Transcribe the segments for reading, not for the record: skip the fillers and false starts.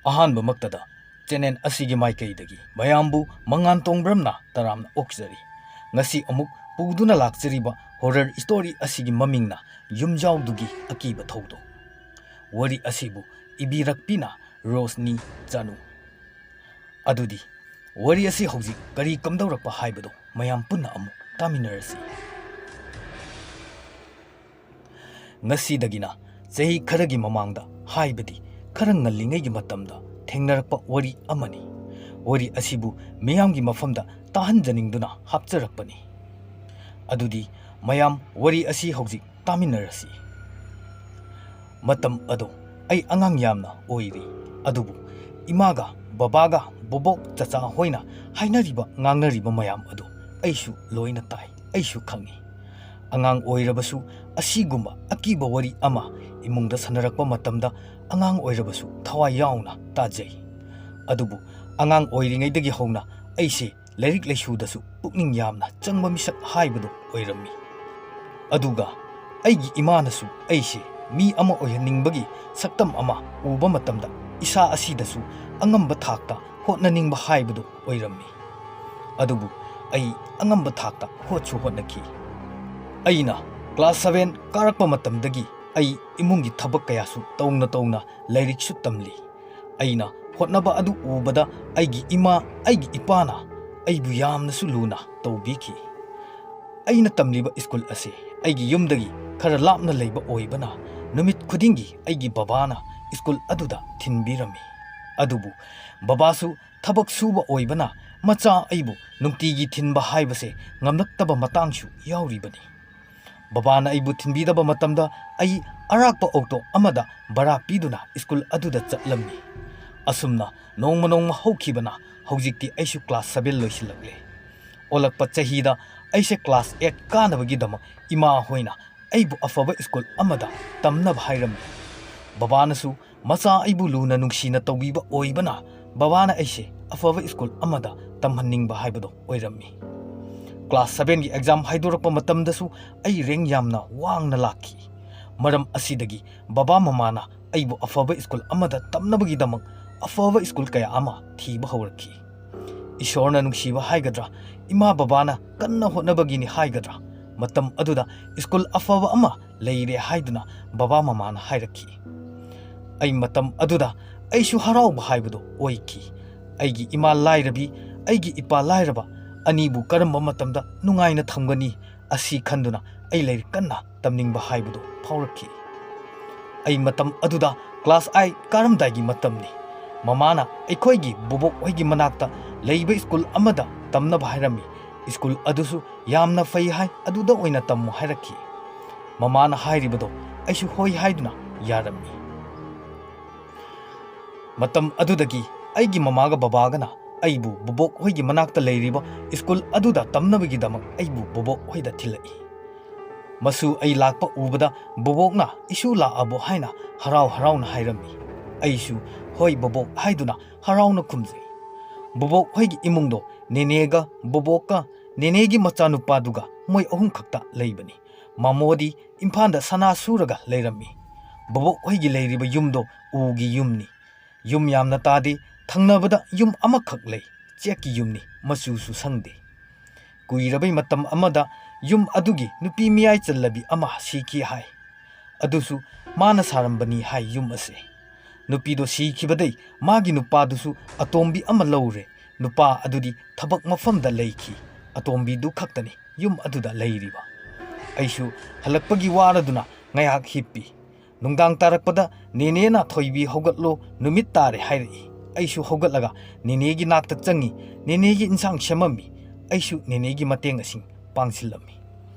ꯑꯍꯥꯟꯕꯃꯛꯇꯗ channel ꯑꯁꯤꯒꯤ ꯃꯥꯏꯀꯩꯗꯒꯤ ꯃꯌꯥꯝꯕꯨ ꯃꯉꯥꯟ ꯇꯣꯡꯕ꯭ꯔꯝꯅ ꯇꯔꯥꯝꯅ ꯑꯣꯛꯆꯔꯤ꯫ ꯉꯁꯤ ꯑꯃꯨꯛ ꯄꯨꯗꯨꯅ ꯂꯥꯛꯆꯔꯤꯕ ꯍꯣꯔꯔ ꯁ꯭ꯇꯣꯔꯤ ꯑꯁꯤꯒꯤ ꯃꯃꯤꯡꯅ ꯌꯨꯝꯖꯥꯎꯗꯨꯒꯤ ꯑꯀꯤꯕ ꯊꯧꯗꯣꯛ꯫ ꯋꯥꯔꯤ ꯑꯁꯤꯕꯨ ꯏꯕꯤꯔꯛꯄꯤꯅ ꯔꯣꯁꯅꯤ ꯆꯅꯨ꯫ ꯑꯗꯨꯗꯤ ꯋꯥꯔꯤ ꯑꯁꯤ ꯍꯧꯖꯤꯛ ꯀꯔꯤ ꯀꯝꯗꯧꯔꯛꯄ ꯍꯥꯏꯕꯗꯣ ꯃꯌꯥꯝ ꯄꯨꯟꯅ ꯑꯃꯨꯛ ꯇꯥꯃꯤꯟꯅꯔꯁꯤ꯫ ꯉꯁꯤꯗꯒꯤꯅ ꯆꯍꯤ ꯈꯔꯒꯤ ꯃꯃꯥꯡꯗ ꯍꯥꯏꯕꯗꯤ ꯈꯔ ꯉꯜꯂꯤꯉꯩꯒꯤ ꯃꯇꯝꯗ ꯊꯦꯡꯅꯔꯛꯄ ꯋꯥꯔꯤ ꯑꯃꯅꯤ꯫ ꯋꯥꯔꯤ ꯑꯁꯤꯕꯨ ꯃꯤꯌꯥꯝꯒꯤ ꯃꯐꯝꯗ ꯇꯥꯍꯟꯖꯅꯤꯡꯗꯨꯅ ꯍꯥꯞꯆꯔꯛꯄꯅꯤ꯫ ꯑꯗꯨꯗꯤ ꯃꯌꯥꯝ ꯋꯥꯔꯤ ꯑꯁꯤ ꯍꯧꯖꯤꯛ ꯇꯥꯃꯤꯟꯅꯔꯁꯤ꯫ ꯃꯇꯝ ꯑꯗꯣ ꯑꯩ ꯑꯉꯥꯡ ꯌꯥꯝꯅ ꯑꯣꯏꯔꯤ, ꯑꯗꯨꯕꯨ ꯏꯃꯥꯒ ꯕꯕꯥꯒ ꯕꯣꯕꯣꯛ ꯆꯆꯥ ꯍꯣꯏꯅ ꯍꯥꯏꯅꯔꯤꯕ ꯉꯥꯡꯅꯔꯤꯕ ꯃꯌꯥꯝ ꯑꯗꯣ ꯑꯩꯁꯨ ꯂꯣꯏꯅ ꯇꯥꯏ, ꯑꯩꯁꯨ ꯈꯪꯏ꯫ ꯑꯉꯥꯡ ꯑꯣꯏꯔꯕꯁꯨ ꯑꯁꯤꯒꯨꯝꯕ ꯑꯀꯤꯕ ꯋꯥꯔꯤ ꯑꯃ ꯏꯃꯨꯡꯗ ꯁꯥꯟꯅꯔꯛꯄ ꯃꯇꯝꯗ ꯑꯉꯥꯡ ꯑꯣꯏꯔꯕꯁꯨ ꯊꯋꯥꯏ ꯌꯥꯎꯅ ꯇꯥꯖꯩ꯫ ꯑꯗꯨꯕꯨ ꯑꯉꯥꯡ ꯑꯣꯏꯔꯤꯉꯩꯗꯒꯤ ꯍꯧꯅ ꯑꯩꯁꯦ ꯂꯥꯏꯔꯤꯛ ꯂꯥꯏꯁꯨꯗꯁꯨ ꯄꯨꯛꯅꯤꯡ ꯌꯥꯝꯅ ꯆꯪꯕ ꯃꯤꯁꯛ ꯍꯥꯏꯕꯗꯣ ꯑꯣꯏꯔꯝꯃꯤ꯫ ꯑꯗꯨꯒ ꯑꯩꯒꯤ ꯏꯃꯥꯅꯁꯨ ꯑꯩꯁꯦ ꯃꯤ ꯑꯃ ꯑꯣꯏꯍꯟꯅꯤꯡꯕꯒꯤ ꯁꯛꯇꯝ ꯑꯃ ꯎꯕ ꯃꯇꯝꯗ ꯏꯁꯥ ꯑꯁꯤꯗꯁꯨ ꯑꯉꯝꯕ ꯊꯥꯛꯇ ꯍꯣꯠꯅꯅꯤꯡꯕ ꯍꯥꯏꯕꯗꯨ ꯑꯣꯏꯔꯝꯃꯤ꯫ ꯑꯗꯨꯕꯨ ꯑꯩ ꯑꯉꯝꯕ ꯊꯥꯛꯇ ꯍꯣꯠꯁꯨ ꯍꯣꯠꯅꯈꯤ꯫ ꯑꯩꯅ ꯀ꯭ꯂꯥꯁ 7 ꯀꯥꯔꯛꯄ ꯃꯇꯝꯗꯒꯤ ꯑꯩ ꯏꯃꯨꯡꯒꯤ ꯊꯕꯛ ꯀꯌꯥꯁꯨ ꯇꯧꯅ ꯇꯧꯅ ꯂꯥꯏꯔꯤꯛꯁꯨ ꯇꯝꯂꯤ꯫ ꯑꯩꯅ ꯍꯣꯠꯅꯕ ꯑꯗꯨ ꯎꯕꯗ ꯑꯩꯒꯤ ꯏꯃꯥ, ꯑꯩꯒꯤ ꯏꯄꯥꯅ ꯑꯩꯕꯨ ꯌꯥꯝꯅꯁꯨ ꯂꯨꯅ ꯇꯧꯕꯤꯈꯤ꯫ ꯑꯩꯅ ꯇꯝꯂꯤꯕ ꯁ꯭ꯀꯨꯜ ꯑꯁꯤ ꯑꯩꯒꯤ ꯌꯨꯝꯗꯒꯤ ꯈꯔ ꯂꯥꯞꯅ ꯂꯩꯕ ꯑꯣꯏꯕꯅ ꯅꯨꯃꯤꯠ ꯈꯨꯗꯤꯡꯒꯤ ꯑꯩꯒꯤ ꯕꯕꯥꯅ ꯁ꯭ꯀꯨꯜ ꯑꯗꯨꯗ ꯊꯤꯟꯕꯤꯔꯝꯃꯤ꯫ ꯑꯗꯨꯕꯨ ꯕꯕꯥꯁꯨ ꯊꯕꯛ ꯁꯨꯕ ꯑꯣꯏꯕꯅ ꯃꯆꯥ ꯑꯩꯕꯨ ꯅꯨꯡꯇꯤꯒꯤ ꯊꯤꯟꯕ ꯍꯥꯏꯕꯁꯦ ꯉꯝꯂꯛꯇꯕ ꯃꯇꯥꯡꯁꯨ ꯌꯥꯎꯔꯤꯕꯅꯤ꯫ ꯕꯕꯥꯅ ꯑꯩꯕꯨ ꯊꯤꯟꯕꯤꯗꯕ ꯃꯇꯝꯗ ꯑꯩ ꯑꯔꯥꯛꯄ ꯑꯣꯇꯣ ꯑꯃꯗ ꯚꯔꯥ ꯄꯤꯗꯨꯅ ꯁ꯭ꯀꯨꯜ ꯑꯗꯨꯗ ꯆꯠꯂꯝꯃꯤ꯫ ꯑꯁꯨꯝꯅ ꯅꯣꯡꯃ ꯅꯣꯡꯃ ꯍꯧꯈꯤꯕꯅ ꯍꯧꯖꯤꯛꯇꯤ ꯑꯩꯁꯨ ꯀ꯭ꯂꯥꯁ 7 ꯂꯣꯏꯁꯤꯜꯂꯛꯂꯦ꯫ ꯑꯣꯜꯂꯛꯄ ꯆꯍꯤꯗ ꯑꯩꯁꯦ ꯀ꯭ꯂꯥꯁ 8 ꯀꯥꯅꯕꯒꯤꯗꯃꯛ ꯏꯃꯥ ꯍꯣꯏꯅ ꯑꯩꯕꯨ ꯑꯐꯕ ꯁ꯭ꯀꯨꯜ ꯑꯃꯗ ꯇꯝꯅꯕ ꯍꯥꯏꯔꯝꯃꯤ꯫ ꯕꯕꯥꯅꯁꯨ ꯃꯆꯥ ꯑꯩꯕꯨ ꯂꯨꯅ ꯅꯨꯡꯁꯤꯅ ꯇꯧꯕꯤꯕ ꯑꯣꯏꯕꯅ ꯕꯕꯥꯅ ꯑꯩꯁꯦ ꯑꯐꯕ ꯁ꯭ꯀꯨꯜ ꯑꯃꯗ ꯇꯝꯍꯟꯅꯤꯡꯕ ꯍꯥꯏꯕꯗꯣ ꯑꯣꯏꯔꯝꯃꯤ꯫ ꯀ꯭ꯂꯥꯁ 7ꯒꯤ ꯑꯦꯛꯖꯥꯝ ꯍꯥꯏꯗꯣꯔꯛꯄ ꯃꯇꯝꯗꯁꯨ ꯑꯩ ꯔꯦꯡꯛ ꯌꯥꯝꯅ ꯋꯥꯡꯅ ꯂꯥꯛꯈꯤ꯫ ꯃꯔꯝ ꯑꯁꯤꯗꯒꯤ ꯕꯕꯥ ꯃꯃꯥꯅ ꯑꯩꯕꯨ ꯑꯐꯕ ꯁ꯭ꯀꯨꯜ ꯑꯃꯗ ꯇꯝꯅꯕꯒꯤꯗꯃꯛ ꯑꯐꯕ ꯁ꯭ꯀꯨꯜ ꯀꯌꯥ ꯑꯃ ꯊꯤꯕ ꯍꯧꯔꯛꯈꯤ꯫ ꯏꯁꯣꯔꯅ ꯅꯨꯡꯁꯤꯕ ꯍꯥꯏꯒꯗ꯭ꯔꯥ, ꯏꯃꯥ ꯕꯕꯥꯅ ꯀꯟꯅ ꯍꯣꯠꯅꯕꯒꯤꯅꯤ ꯍꯥꯏꯒꯗ꯭ꯔꯥ, ꯃꯇꯝ ꯑꯗꯨꯗ ꯁ꯭ꯀꯨꯜ ꯑꯐꯕ ꯑꯃ ꯂꯩꯔꯦ ꯍꯥꯏꯗꯨꯅ ꯕꯕꯥ ꯃꯃꯥꯅ ꯍꯥꯏꯔꯛꯈꯤ꯫ ꯑꯩ ꯃꯇꯝ ꯑꯗꯨꯗ ꯑꯩꯁꯨ ꯍꯔꯥꯎꯕ ꯍꯥꯏꯕꯗꯣ ꯑꯣꯏꯈꯤ꯫ ꯑꯩꯒꯤ ꯏꯃꯥ ꯂꯥꯏꯔꯕꯤ, ꯑꯩꯒꯤ ꯏꯄꯥ ꯂꯥꯏꯔꯕ, ꯑꯅꯤꯕꯨ ꯀꯔꯝꯕ ꯃꯇꯝꯗ ꯅꯨꯡꯉꯥꯏꯅ ꯊꯝꯒꯅꯤ ꯑꯁꯤ ꯈꯟꯗꯨꯅ ꯑꯩ ꯂꯥꯏꯔꯤꯛ ꯀꯟꯅ ꯇꯝꯅꯤꯡꯕ ꯍꯥꯏꯕꯗꯣ ꯐꯥꯎꯔꯛꯈꯤ꯫ ꯑꯩ ꯃꯇꯝ ꯑꯗꯨꯗ ꯀ꯭ꯂꯥꯁ 8 ꯀꯥꯔꯝꯗꯥꯏꯒꯤ ꯃꯇꯝꯅꯤ꯫ ꯃꯃꯥꯅ ꯑꯩꯈꯣꯏꯒꯤ ꯕꯣꯕꯣꯛ ꯍꯣꯏꯒꯤ ꯃꯅꯥꯛꯇ ꯂꯩꯕ ꯁ꯭ꯀꯨꯜ ꯑꯃꯗ ꯇꯝꯅꯕ ꯍꯥꯏꯔꯝꯃꯤ꯫ ꯁ꯭ꯀꯨꯜ ꯑꯗꯨꯁꯨ ꯌꯥꯝꯅ ꯐꯩ ꯍꯥꯏ, ꯑꯗꯨꯗ ꯑꯣꯏꯅ ꯇꯝꯃꯨ ꯍꯥꯏꯔꯛꯈꯤ꯫ ꯃꯃꯥꯅ ꯍꯥꯏꯔꯤꯕꯗꯣ ꯑꯩꯁꯨ ꯍꯣꯏ ꯍꯥꯏꯗꯨꯅ ꯌꯥꯔꯝꯃꯤ꯫ ꯃꯇꯝ ꯑꯗꯨꯗꯒꯤ ꯑꯩꯒꯤ ꯃꯃꯥꯒ ꯕꯕꯥꯒꯅ ꯑꯩꯕꯨ ꯕꯣꯕꯣꯛ ꯍꯣꯏꯒꯤ ꯃꯅꯥꯛꯇ ꯂꯩꯔꯤꯕ ꯁ꯭ꯀꯨꯜ ꯑꯗꯨꯗ ꯇꯝꯅꯕꯒꯤꯗꯃꯛ ꯑꯩꯕꯨ ꯕꯣꯕꯣꯛ ꯍꯣꯏꯗ ꯊꯤꯜꯂꯛꯏ꯫ ꯃꯁꯨ ꯑꯩ ꯂꯥꯛꯄ ꯎꯕꯗ ꯕꯣꯕꯣꯛꯅ ꯏꯁꯨ ꯂꯥꯛꯑꯕꯣ ꯍꯥꯏꯅ ꯍꯔꯥꯎ ꯍꯔꯥꯎꯅ ꯍꯥꯏꯔꯝꯃꯤ꯫ ꯑꯩꯁꯨ ꯍꯣꯏ ꯕꯣꯕꯣꯛ ꯍꯥꯏꯗꯨꯅ ꯍꯔꯥꯎꯅ ꯈꯨꯝꯖꯩ꯫ ꯕꯣꯕꯣꯛ ꯍꯣꯏꯒꯤ ꯏꯃꯨꯡꯗꯣ ꯅꯦꯅꯦꯒ ꯕꯣꯕꯣꯛꯀ ꯅꯦꯅꯦꯒꯤ ꯃꯆꯥꯅꯨꯄꯥꯗꯨꯒ ꯃꯣꯏ ꯑꯍꯨꯝ ꯈꯛꯇ ꯂꯩꯕꯅꯤ꯫ ꯃꯥꯃꯣꯗꯤ ꯏꯝꯐꯥꯜꯗ ꯁꯅꯥ ꯁꯨꯔꯒ ꯂꯩꯔꯝꯃꯤ꯫ ꯕꯣꯕꯣꯛ ꯍꯣꯏꯒꯤ ꯂꯩꯔꯤꯕ ꯌꯨꯝꯗꯣ ꯎꯒꯤ ꯌꯨꯝꯅꯤ꯫ ꯌꯨꯝ ꯌꯥꯝꯅ ꯇꯥꯗꯦ, ꯊꯪꯅꯕꯗ ꯌꯨꯝ ꯑꯃꯈꯛ ꯂꯩ, ꯆꯦꯛꯀꯤ ꯌꯨꯝꯅꯤ, ꯃꯆꯨꯁꯨ ꯁꯪꯗꯦ꯫ ꯀꯨꯏꯔꯕꯩ ꯃꯇꯝ ꯑꯃꯗ ꯌꯨꯝ ꯑꯗꯨꯒꯤ ꯅꯨꯄꯤ ꯃꯤꯌꯥꯏ ꯆꯜꯂꯕꯤ ꯑꯃ ꯁꯤꯈꯤ ꯍꯥꯏ꯫ ꯑꯗꯨꯁꯨ ꯃꯥꯅ ꯁꯥꯔꯝꯕꯅꯤ ꯍꯥꯏ ꯌꯨꯝ ꯑꯁꯦ꯫ ꯅꯨꯄꯤꯗꯣ ꯁꯤꯈꯤꯕꯗꯩ ꯃꯥꯒꯤ ꯅꯨꯄꯥꯗꯨꯁꯨ ꯑꯇꯣꯝꯕꯤ ꯑꯃ ꯂꯧꯔꯦ꯫ ꯅꯨꯄꯥ ꯑꯗꯨꯗꯤ ꯊꯕꯛ ꯃꯐꯝꯗ ꯂꯩꯈꯤ꯫ ꯑꯇꯣꯝꯕꯤꯗꯨ ꯈꯛꯇꯅꯤ ꯌꯨꯝ ꯑꯗꯨꯗ ꯂꯩꯔꯤꯕ꯫ ꯑꯩꯁꯨ ꯍꯜꯂꯛꯄꯒꯤ ꯋꯥꯔꯗꯨꯅ ꯉꯥꯏꯍꯥꯛ ꯍꯤꯞꯄꯤ꯫ ꯅꯨꯡꯗꯥꯡ ꯇꯥꯔꯛꯄꯗ ꯅꯦꯅꯦꯅ ꯊꯣꯏꯕꯤ ꯍꯧꯒꯠꯂꯣ, ꯅꯨꯃꯤꯠ ꯇꯥꯔꯦ ꯍꯥꯏꯔꯛꯏ꯫ ꯑꯩꯁꯨ ꯍꯧꯒꯠꯂꯒ ꯅꯦꯅꯦꯒꯤ ꯅꯥꯛꯇ ꯆꯪꯉꯤ꯫ ꯅꯦꯅꯦꯒꯤ ꯏꯟꯁꯥꯡ ꯁꯦꯝꯃꯝꯃꯤ꯫ ꯑꯩꯁꯨ ꯅꯦꯅꯦꯒꯤ ꯃꯇꯦꯡ ꯑꯁꯤ ꯄꯥꯡꯁꯤꯜꯂꯝꯃꯤ꯫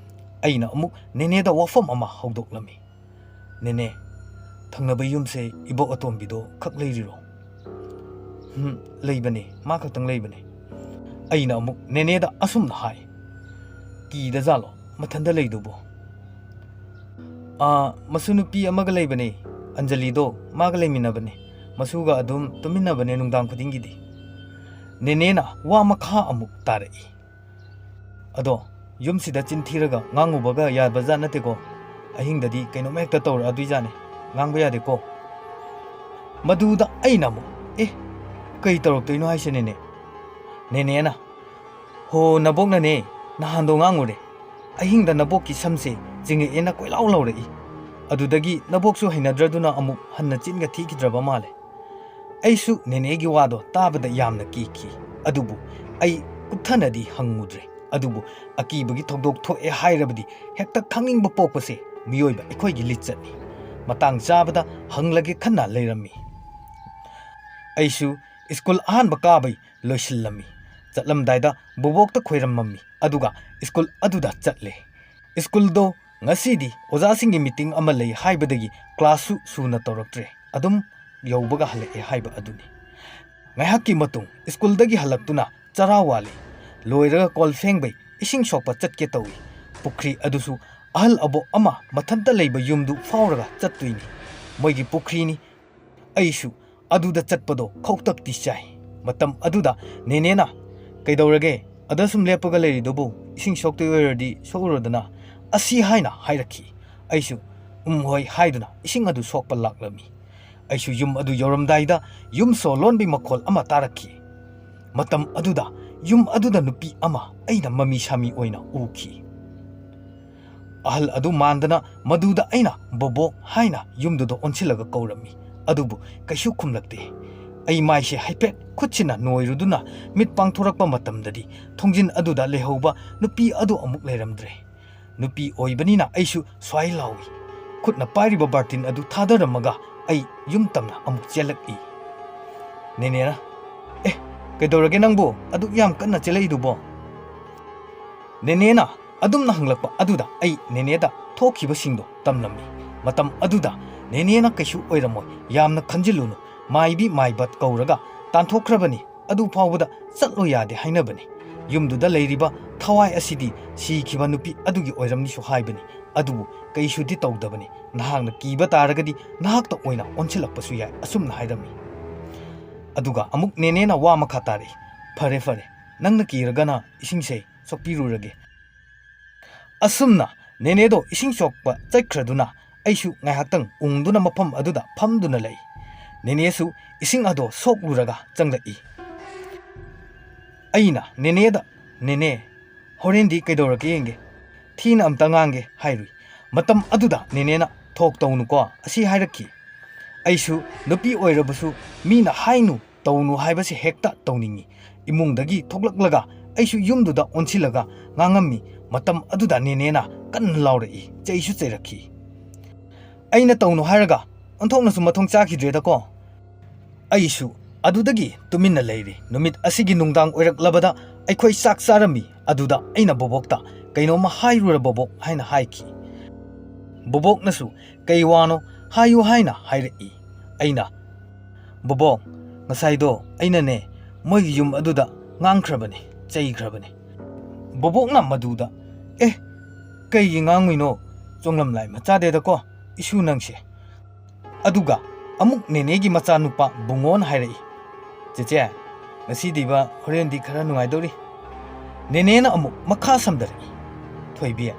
ꯑꯩꯅ ꯑꯃꯨꯛ ꯅꯦꯅꯦꯗ ꯋꯥꯐꯝ ꯑꯃ ꯍꯧꯗꯣꯛꯂꯝꯃꯤ꯫ ꯅꯦꯅꯦ, ꯊꯪꯅꯕ ꯌꯨꯝꯁꯦ ꯏꯕꯣꯛ ꯑꯇꯣꯝꯕꯤꯗꯣ ꯈꯛ ꯂꯩꯔꯤꯔꯣ? ꯂꯩꯕꯅꯦ, ꯃꯥ ꯈꯛꯇꯪ ꯂꯩꯕꯅꯦ꯫ ꯑꯩꯅ ꯑꯃꯨꯛ ꯅꯦꯅꯦꯗ ꯑꯁꯨꯝꯅ ꯍꯥꯏ꯫ ꯀꯤꯗꯖꯥꯠꯂꯣ ꯃꯊꯟꯗ ꯂꯩꯗꯨꯕꯣ? ꯃꯁꯨ ꯅꯨꯄꯤ ꯑꯃꯒ ꯂꯩꯕꯅꯦ, ꯑꯟꯖꯂꯤꯗꯣ, ꯃꯥꯒ ꯂꯩꯃꯤꯟꯅꯕꯅꯦ꯫ ꯃꯁꯨꯒ ꯑꯗꯨꯝ ꯇꯨꯃꯤꯟꯅꯕꯅꯦ ꯅꯨꯡꯗꯥꯡ ꯈꯨꯗꯤꯡꯒꯤꯗꯤ꯫ ꯅꯦꯅꯦꯅ ꯋꯥ ꯃꯈꯥ ꯑꯃꯨꯛ ꯇꯥꯔꯛꯏ꯫ ꯑꯗꯣ ꯌꯨꯝꯁꯤꯗ ꯆꯤꯟꯊꯤꯔꯒ ꯉꯥꯡꯉꯨꯕꯒ ꯌꯥꯕꯖꯥꯠ ꯅꯠꯇꯦꯀꯣ꯫ ꯑꯍꯤꯡꯗꯗꯤ ꯀꯩꯅꯣꯝ ꯍꯦꯛꯇ ꯇꯧꯔꯛꯑꯗꯣꯏꯖꯥꯠꯅꯦ, ꯉꯥꯡꯕ ꯌꯥꯗꯦꯀꯣ꯫ ꯃꯗꯨꯗ ꯑꯩꯅ ꯑꯃꯨꯛ ꯑꯦ ꯀꯩ ꯇꯧꯔꯛꯇꯣꯏꯅꯣ ꯍꯥꯏꯁꯦ ꯅꯦꯅꯦ? ꯅꯦꯅꯦꯅ ꯍꯣ ꯅꯕꯣꯛꯅꯅꯦ ꯅꯍꯥꯟꯗꯣ ꯉꯥꯡꯉꯨꯔꯦ ꯑꯍꯤꯡꯗ ꯅꯕꯣꯛꯀꯤ ꯁꯝꯁꯦ ꯆꯤꯡꯉꯛꯑꯦꯅ ꯀꯣꯏꯂꯥꯎ ꯂꯥꯎꯔꯛꯏ ꯑꯗꯨꯗꯒꯤ ꯅꯕꯣꯛꯁꯨ ꯍꯩꯅꯗ꯭ꯔꯗꯨꯅ ꯑꯃꯨꯛ ꯍꯟꯅ ꯆꯤꯟꯒ ꯊꯤꯈꯤꯗ꯭ꯔꯕ ꯃꯥꯜꯂꯦ ꯑꯩꯁꯨ ꯅꯦꯅꯦꯒꯤ ꯋꯥꯗꯣ ꯇꯥꯕꯗ ꯌꯥꯝꯅ ꯀꯤꯈꯤ ꯑꯗꯨꯕꯨ ꯑꯩ ꯀꯨꯞꯊꯅꯗꯤ ꯍꯪꯉꯨꯗ꯭ꯔꯦ ꯑꯗꯨꯕꯨ ꯑꯀꯤꯕꯒꯤ ꯊꯧꯗꯣꯛ ꯊꯣꯛꯑꯦ ꯍꯥꯏꯔꯕꯗꯤ ꯍꯦꯛꯇ ꯈꯪꯅꯤꯡꯕ ꯄꯣꯛꯄꯁꯦ ꯃꯤꯑꯣꯏꯕ ꯑꯩꯈꯣꯏꯒꯤ ꯂꯤꯆꯠꯅꯤ ꯃꯇꯥꯡ ꯆꯥꯕꯗ ꯍꯪꯂꯒꯦ ꯈꯟꯅ ꯂꯩꯔꯝꯃꯤ ꯑꯩꯁꯨ ꯁ꯭ꯀꯨꯜ ꯑꯍꯥꯟꯕ ꯀꯥꯕꯩ ꯂꯣꯏꯁꯤꯜꯂꯝꯃꯤ ꯆꯠꯂꯝꯗꯥꯏꯗ ꯕꯣꯕꯣꯛꯇ ꯈꯣꯏꯔꯝꯃꯝꯃꯤ ꯑꯗꯨꯒ ꯁ꯭ꯀꯨꯜ ꯑꯗꯨꯗ ꯆꯠꯂꯦ ꯁ꯭ꯀꯨꯜꯗꯣ ꯉꯁꯤꯗꯤ ꯑꯣꯖꯥꯁꯤꯡꯒꯤ ꯃꯤꯇꯤꯡ ꯑꯃ ꯂꯩ ꯍꯥꯏꯕꯗꯒꯤ ꯀ꯭ꯂꯥꯁꯁꯨ ꯁꯨꯅ ꯇꯧꯔꯛꯇ꯭ꯔꯦ ꯑꯗꯨꯝ ꯌꯧꯕꯒ ꯍꯜꯂꯛꯑꯦ ꯍꯥꯏꯕ ꯑꯗꯨꯅꯤ ꯉꯥꯏꯍꯥꯛꯀꯤ ꯃꯇꯨꯡ ꯁ꯭ꯀꯨꯜꯗꯒꯤ ꯍꯜꯂꯛꯇꯨꯅ ꯆꯔꯥ ꯋꯥꯜꯂꯤ ꯂꯣꯏꯔꯒ ꯀꯣꯜ ꯐꯦꯡꯕꯩ ꯏꯁꯤꯡ ꯁꯣꯛꯄ ꯆꯠꯀꯦ ꯇꯧꯏ ꯄꯨꯈ꯭ꯔꯤ ꯑꯗꯨꯁꯨ ꯑꯍꯜ ꯑꯕꯣꯛ ꯑꯃ ꯃꯊꯟꯇ ꯂꯩꯕ ꯌꯨꯝꯗꯨ ꯐꯥꯎꯔꯒ ꯆꯠꯇꯣꯏꯅꯤ ꯃꯣꯏꯒꯤ ꯄꯨꯈ꯭ꯔꯤꯅꯤ ꯑꯩꯁꯨ ꯑꯗꯨꯗ ꯆꯠꯄꯗꯣ ꯈꯧꯇꯛꯇꯤ ꯆꯥꯏ ꯃꯇꯝ ꯑꯗꯨꯗ ꯅꯦꯅꯦꯅ ꯀꯩꯗꯧꯔꯒꯦ ꯑꯗ ꯁꯨꯝ ꯂꯦꯞꯄꯒ ꯂꯩꯔꯤꯗꯨꯕꯨ ꯏꯁꯤꯡ ꯁꯣꯛꯇꯣꯏ ꯑꯣꯏꯔꯗꯤ ꯁꯣꯛꯎꯔꯣꯗꯅ ꯑꯁꯤ ꯍꯥꯏꯅ ꯍꯥꯏꯔꯛꯈꯤ ꯑꯩꯁꯨ ꯍꯣꯏ ꯍꯥꯏꯗꯨꯅ ꯏꯁꯤꯡ ꯑꯗꯨ ꯁꯣꯛꯄ ꯂꯥꯛꯂꯝꯃꯤ ꯑꯩꯁꯨ ꯌꯨꯝ ꯑꯗꯨ ꯌꯧꯔꯝꯗꯥꯏꯗ ꯌꯨꯝ ꯁꯣ ꯂꯣꯟꯕꯤ ꯃꯈꯣꯜ ꯑꯃ ꯇꯥꯔꯛꯈꯤ ꯃꯇꯝ ꯑꯗꯨꯗ ꯌꯨꯝ ꯑꯗꯨꯗ ꯅꯨꯄꯤ ꯑꯃ ꯑꯩꯅ ꯃꯃꯤ ꯁꯥꯃꯤ ꯑꯣꯏꯅ ꯎꯈꯤ ꯑꯍꯜ ꯑꯗꯨ ꯃꯥꯟꯗꯅ ꯃꯗꯨꯗ ꯑꯩꯅ ꯕꯣꯕꯣꯛ ꯍꯥꯏꯅ ꯌꯨꯝꯗꯨꯗ ꯑꯣꯟꯁꯤꯜꯂꯒ ꯀꯧꯔꯝꯃꯤ ꯑꯗꯨꯕꯨ ꯀꯩꯁꯨ ꯈꯨꯝꯂꯛꯇꯦ ꯑꯩ ꯃꯥꯏꯁꯦ ꯍꯥꯏꯐꯦꯠ ꯈꯨꯠꯁꯤꯅ ꯅꯣꯏꯔꯨꯗꯨꯅ ꯃꯤꯠ ꯄꯥꯡꯊꯣꯔꯛꯄ ꯃꯇꯝꯗꯗꯤ ꯊꯣꯡꯖꯤꯟ ꯑꯗꯨꯗ ꯂꯩꯍꯧꯕ ꯅꯨꯄꯤ ꯑꯗꯨ ꯑꯃꯨꯛ ꯂꯩꯔꯝꯗ꯭ꯔꯦ ꯅꯨꯄꯤ ꯑꯣꯏꯕꯅꯤꯅ ꯑꯩꯁꯨ ꯁ꯭ꯋꯥꯏ ꯂꯥꯎꯏ ꯈꯨꯠꯅ ꯄꯥꯏꯔꯤꯕ ꯕꯥꯔꯇꯤꯟ ꯑꯗꯨ ꯊꯥꯗꯔꯝꯃꯒ ꯑꯩ ꯌꯨꯝ ꯇꯝꯅ ꯑꯃꯨꯛ ꯆꯦꯜꯂꯛꯏ ꯅꯦꯅꯦꯅ ꯑꯦ ꯀꯩꯗꯧꯔꯒꯦ ꯅꯪꯕꯨ ꯑꯗꯨꯛ ꯌꯥꯝ ꯀꯟꯅ ꯆꯦꯜꯂꯛꯏꯗꯨꯕꯣ ꯅꯦꯅꯦꯅ ꯑꯗꯨꯝꯅ ꯍꯪꯂꯛꯄ ꯑꯗꯨꯗ ꯑꯩ ꯅꯦꯅꯦꯗ ꯊꯣꯛꯈꯤꯕꯁꯤꯡꯗꯣ ꯇꯝꯂꯝꯃꯤ ꯃꯇꯝ ꯑꯗꯨꯗ ꯅꯦꯅꯦꯅ ꯀꯩꯁꯨ ꯑꯣꯏꯔꯝꯃꯣꯏ ꯌꯥꯝꯅ ꯈꯟꯖꯤꯜꯂꯨꯅꯨ ꯃꯥꯏꯕꯤ ꯃꯥꯏꯕꯠ ꯀꯧꯔꯒ ꯇꯥꯟꯊꯣꯛꯈ꯭ꯔꯕꯅꯤ ꯑꯗꯨ ꯐꯥꯎꯕꯗ ꯆꯠꯂꯣ ꯌꯥꯗꯦ ꯍꯥꯏꯅꯕꯅꯤ ꯌꯨꯝꯗꯨꯗ ꯂꯩꯔꯤꯕ ꯊꯋꯥꯏ ꯑꯁꯤꯗꯤ ꯁꯤꯈꯤꯕ ꯅꯨꯄꯤ ꯑꯗꯨꯒꯤ ꯑꯣꯏꯔꯝꯅꯤꯁꯨ ꯍꯥꯏꯕꯅꯤ ꯑꯗꯨꯕꯨ ꯀꯩꯁꯨꯗꯤ ꯇꯧꯗꯕꯅꯤ ꯅꯍꯥꯛꯅ ꯀꯤꯕ ꯇꯥꯔꯒꯗꯤ ꯅꯍꯥꯛꯇ ꯑꯣꯏꯅ ꯑꯣꯟꯁꯤꯜꯂꯛꯄꯁꯨ ꯌꯥꯏ ꯑꯁꯨꯝꯅ ꯍꯥꯏꯔꯝꯃꯤ ꯑꯗꯨꯒ ꯑꯃꯨꯛ ꯅꯦꯅꯦꯅ ꯋꯥ ꯃꯈꯥ ꯇꯥꯔꯛꯏ ꯐꯔꯦ ꯐꯔꯦ ꯅꯪꯅ ꯀꯤꯔꯒꯅ ꯏꯁꯤꯡꯁꯦ ꯁꯣꯛꯄꯤꯔꯨꯔꯒꯦ ꯑꯁꯨꯝꯅ ꯅꯦꯅꯦꯗꯣ ꯏꯁꯤꯡ ꯁꯣꯛꯄ ꯆꯠꯈ꯭ꯔꯗꯨꯅ ꯑꯩꯁꯨ ꯉꯥꯏꯍꯥꯛꯇꯪ ꯎꯪꯗꯨꯅ ꯃꯐꯝ ꯑꯗꯨꯗ ꯐꯝꯗꯨꯅ ꯂꯩ ꯅꯦꯅꯦꯁꯨ ꯏꯁꯤꯡ ꯑꯗꯣ ꯁꯣꯛꯂꯨꯔꯒ ꯆꯪꯂꯛꯏ ꯑꯩꯅ ꯅꯦꯅꯦꯗ ꯅꯦꯅꯦ ꯍꯣꯔꯦꯟꯗꯤ ꯀꯩꯗꯧꯔꯒꯦ ꯌꯦꯡꯒꯦ ꯊꯤꯅ ꯑꯝꯇ ꯉꯥꯡꯒꯦ ꯍꯥꯏꯔꯨꯏ ꯃꯇꯝ ꯑꯗꯨꯗ ꯅꯦꯅꯦꯅ ꯊꯣꯛ ꯇꯧꯅꯨꯀꯣ ꯑꯁꯤ ꯍꯥꯏꯔꯛꯈꯤ ꯑꯩꯁꯨ ꯅꯨꯄꯤ ꯑꯣꯏꯔꯕꯁꯨ ꯃꯤꯅ ꯍꯥꯏꯅꯨ ꯇꯧꯅꯨ ꯍꯥꯏꯕꯁꯤ ꯍꯦꯛꯇ ꯇꯧꯅꯤꯡꯉꯤ ꯏꯃꯨꯡꯗꯒꯤ ꯊꯣꯛꯂꯛꯂꯒ ꯑꯩꯁꯨ ꯌꯨꯝꯗꯨꯗ ꯑꯣꯟꯁꯤꯜꯂꯒ ꯉꯥꯡꯉꯝꯃꯤ ꯃꯇꯝ ꯑꯗꯨꯗ ꯅꯦꯅꯦꯅ ꯀꯟꯅ ꯂꯥꯎꯔꯛꯏ ꯆꯩꯁꯨ ꯆꯩꯔꯛꯈꯤ ꯑꯩꯅ ꯇꯧꯅꯨ ꯍꯥꯏꯔꯒ ꯑꯣꯟꯊꯣꯛꯅꯁꯨ ꯃꯊꯣꯡ ꯆꯥꯈꯤꯗ꯭ꯔꯦꯗꯀꯣ ꯑꯩꯁꯨ ꯑꯗꯨꯗꯒꯤ ꯇꯨꯃꯤꯟꯅ ꯂꯩꯔꯤ ꯅꯨꯃꯤꯠ ꯑꯁꯤꯒꯤ ꯅꯨꯡꯗꯥꯡ ꯑꯣꯏꯔꯛꯂꯕꯗ ꯑꯩꯈꯣꯏ ꯆꯥꯛ ꯆꯥꯔꯝꯃꯤ ꯑꯗꯨꯗ ꯑꯩꯅ ꯕꯣꯕꯣꯛꯇ ꯀꯩꯅꯣꯝꯃ ꯍꯥꯏꯔꯨꯔ ꯕꯣꯕꯣꯛ ꯍꯥꯏꯅ ꯍꯥꯏꯈꯤ ꯕꯣꯕꯣꯛꯅꯁꯨ ꯀꯩ ꯋꯥꯅꯣ ꯍꯥꯏꯌꯨ ꯍꯥꯏꯅ ꯍꯥꯏꯔꯛꯏ ꯑꯩꯅ ꯕꯣꯕꯣꯛ ꯉꯁꯥꯏꯗꯣ ꯑꯩꯅꯅꯦ ꯃꯣꯏꯒꯤ ꯌꯨꯝ ꯑꯗꯨꯗ ꯉꯥꯡꯈ꯭ꯔꯕꯅꯤ ꯆꯩꯈ꯭ꯔꯕꯅꯤ ꯕꯣꯕꯣꯛꯅ ꯃꯗꯨꯗ ꯀꯩꯒꯤ ꯉꯥꯡꯉꯨꯏꯅꯣ ꯆꯣꯡꯂꯝꯂꯥꯏ ꯃꯆꯥꯗꯦꯗꯀꯣ ꯏꯁꯨ ꯅꯪꯁꯦ ꯑꯗꯨꯒ ꯑꯃꯨꯛ ꯅꯦꯅꯦꯒꯤ ꯃꯆꯥꯅꯨꯄꯥ ꯕꯨꯡꯉꯣꯅ ꯍꯥꯏꯔꯛꯏ ꯆꯦꯆꯦ ꯉꯁꯤꯗꯤꯕ ꯍꯣꯔꯦꯟꯗꯤ ꯈꯔ ꯅꯨꯡꯉꯥꯏꯗꯧꯔꯤ ꯅꯦꯅꯦꯅ ꯑꯃꯨꯛ ꯃꯈꯥ ꯁꯝꯗꯔꯛꯏ ꯊꯣꯏꯕꯤ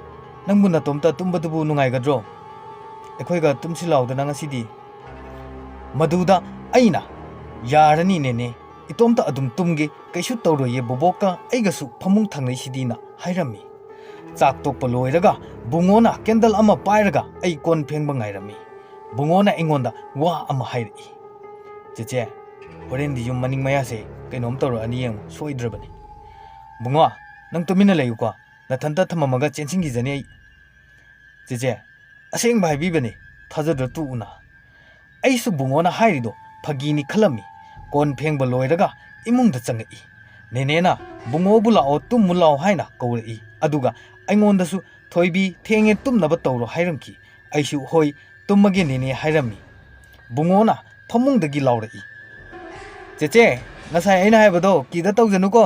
ꯅꯪꯕꯨ ꯅꯇꯣꯝꯇ ꯇꯨꯝꯕꯗꯨꯕꯨ ꯅꯨꯡꯉꯥꯏꯒꯗ꯭ꯔꯣ ꯑꯩꯈꯣꯏꯒ ꯇꯨꯝꯁꯤ ꯂꯥꯎꯗꯅ ꯉꯁꯤꯗꯤ ꯃꯗꯨꯗ ꯑꯩꯅ ꯌꯥꯔꯅꯤ ꯅꯦꯅꯦ ꯏꯇꯣꯝꯇ ꯑꯗꯨꯝ ꯇꯨꯝꯒꯦ ꯀꯩꯁු ꯇꯧꯔꯣꯏꯌꯦ ꯕꯣꯕꯣꯛꯀ ꯑꯩꯒꯁꯨ ꯐꯃꯨꯡ ꯊꯪꯅꯩꯁꯤꯗꯤꯅ ꯍꯥꯏꯔꯝꯃꯤ ꯆꯥꯛ ꯇꯣꯛꯄ ꯂꯣꯏꯔꯒ ꯕꯨꯡꯉꯣꯅ ꯀꯦꯟꯗꯜ ꯑꯃ ꯄꯥꯏꯔꯒ ꯑꯩ ꯀꯣꯟ ꯐꯦꯡꯕ ꯉꯥꯏꯔꯝꯃꯤ ꯕꯨꯡꯉꯣꯅ ꯑꯩꯉꯣꯟꯗ ꯋꯥ ꯑꯃ ꯍꯥꯏꯔꯛꯏ ꯆꯦꯆꯦ ꯍꯣꯔꯦꯟꯗꯤ ꯌꯨꯝ ꯃꯅꯤꯡ ꯃꯌꯥꯁꯦ ꯀꯩꯅꯣꯝ ꯇꯧꯔꯛꯑꯅꯤ ꯌꯦꯡꯉꯨ ꯁꯣꯏꯗ꯭ꯔꯕꯅꯤ ꯕꯨꯡꯉꯣ ꯅꯪ ꯇꯨꯃꯤꯟꯅ ꯂꯩꯌꯨꯀꯣ ꯅꯊꯟꯇ ꯊꯝꯃꯝꯃꯒ ꯆꯦꯟꯁꯤꯟꯈꯤꯖꯅꯤ ꯑꯩ ꯆꯦꯆꯦ ꯑꯁꯦꯡꯕ ꯍꯥꯏꯕꯤꯕꯅꯤ ꯊꯥꯖꯗ꯭ꯔ ꯇꯣꯛꯎꯅ ꯑꯩꯁꯨ ꯕꯨꯡꯉꯣꯅ ꯍꯥꯏꯔꯤꯗꯣ ꯐꯥꯒꯤꯅꯤ ꯈꯜꯂꯝꯃꯤ ꯀꯣꯟ ꯐꯦꯡꯕ ꯂꯣꯏꯔꯒ ꯏꯃꯨꯡꯗ ꯆꯪꯉꯛꯏ ꯅꯦꯅꯦꯅ ꯕꯨꯡꯉꯣꯕꯨ ꯂꯥꯛꯑꯣ ꯇꯨꯝꯃꯨ ꯂꯥꯛꯑꯣ ꯍꯥꯏꯅ ꯀꯧꯔꯛꯏ ꯑꯗꯨꯒ ꯑꯩꯉꯣꯟꯗꯁꯨ ꯊꯣꯏꯕꯤ ꯊꯦꯡꯉꯦ ꯇꯨꯝꯅꯕ ꯇꯧꯔꯣ ꯍꯥꯏꯔꯝꯈꯤ ꯑꯩꯁꯨ ꯍꯣꯏ ꯇꯨꯝꯃꯒꯦ ꯅꯦꯅꯦ ꯍꯥꯏꯔꯝꯃꯤ ꯕꯨꯡꯉꯣꯅ ꯐꯃꯨꯡꯗꯒꯤ ꯂꯥꯎꯔꯛꯏ ꯆꯦꯆꯦ ꯉꯁꯥꯏ ꯑꯩꯅ ꯍꯥꯏꯕꯗꯣ ꯀꯤꯗ ꯇꯧꯖꯅꯨꯀꯣ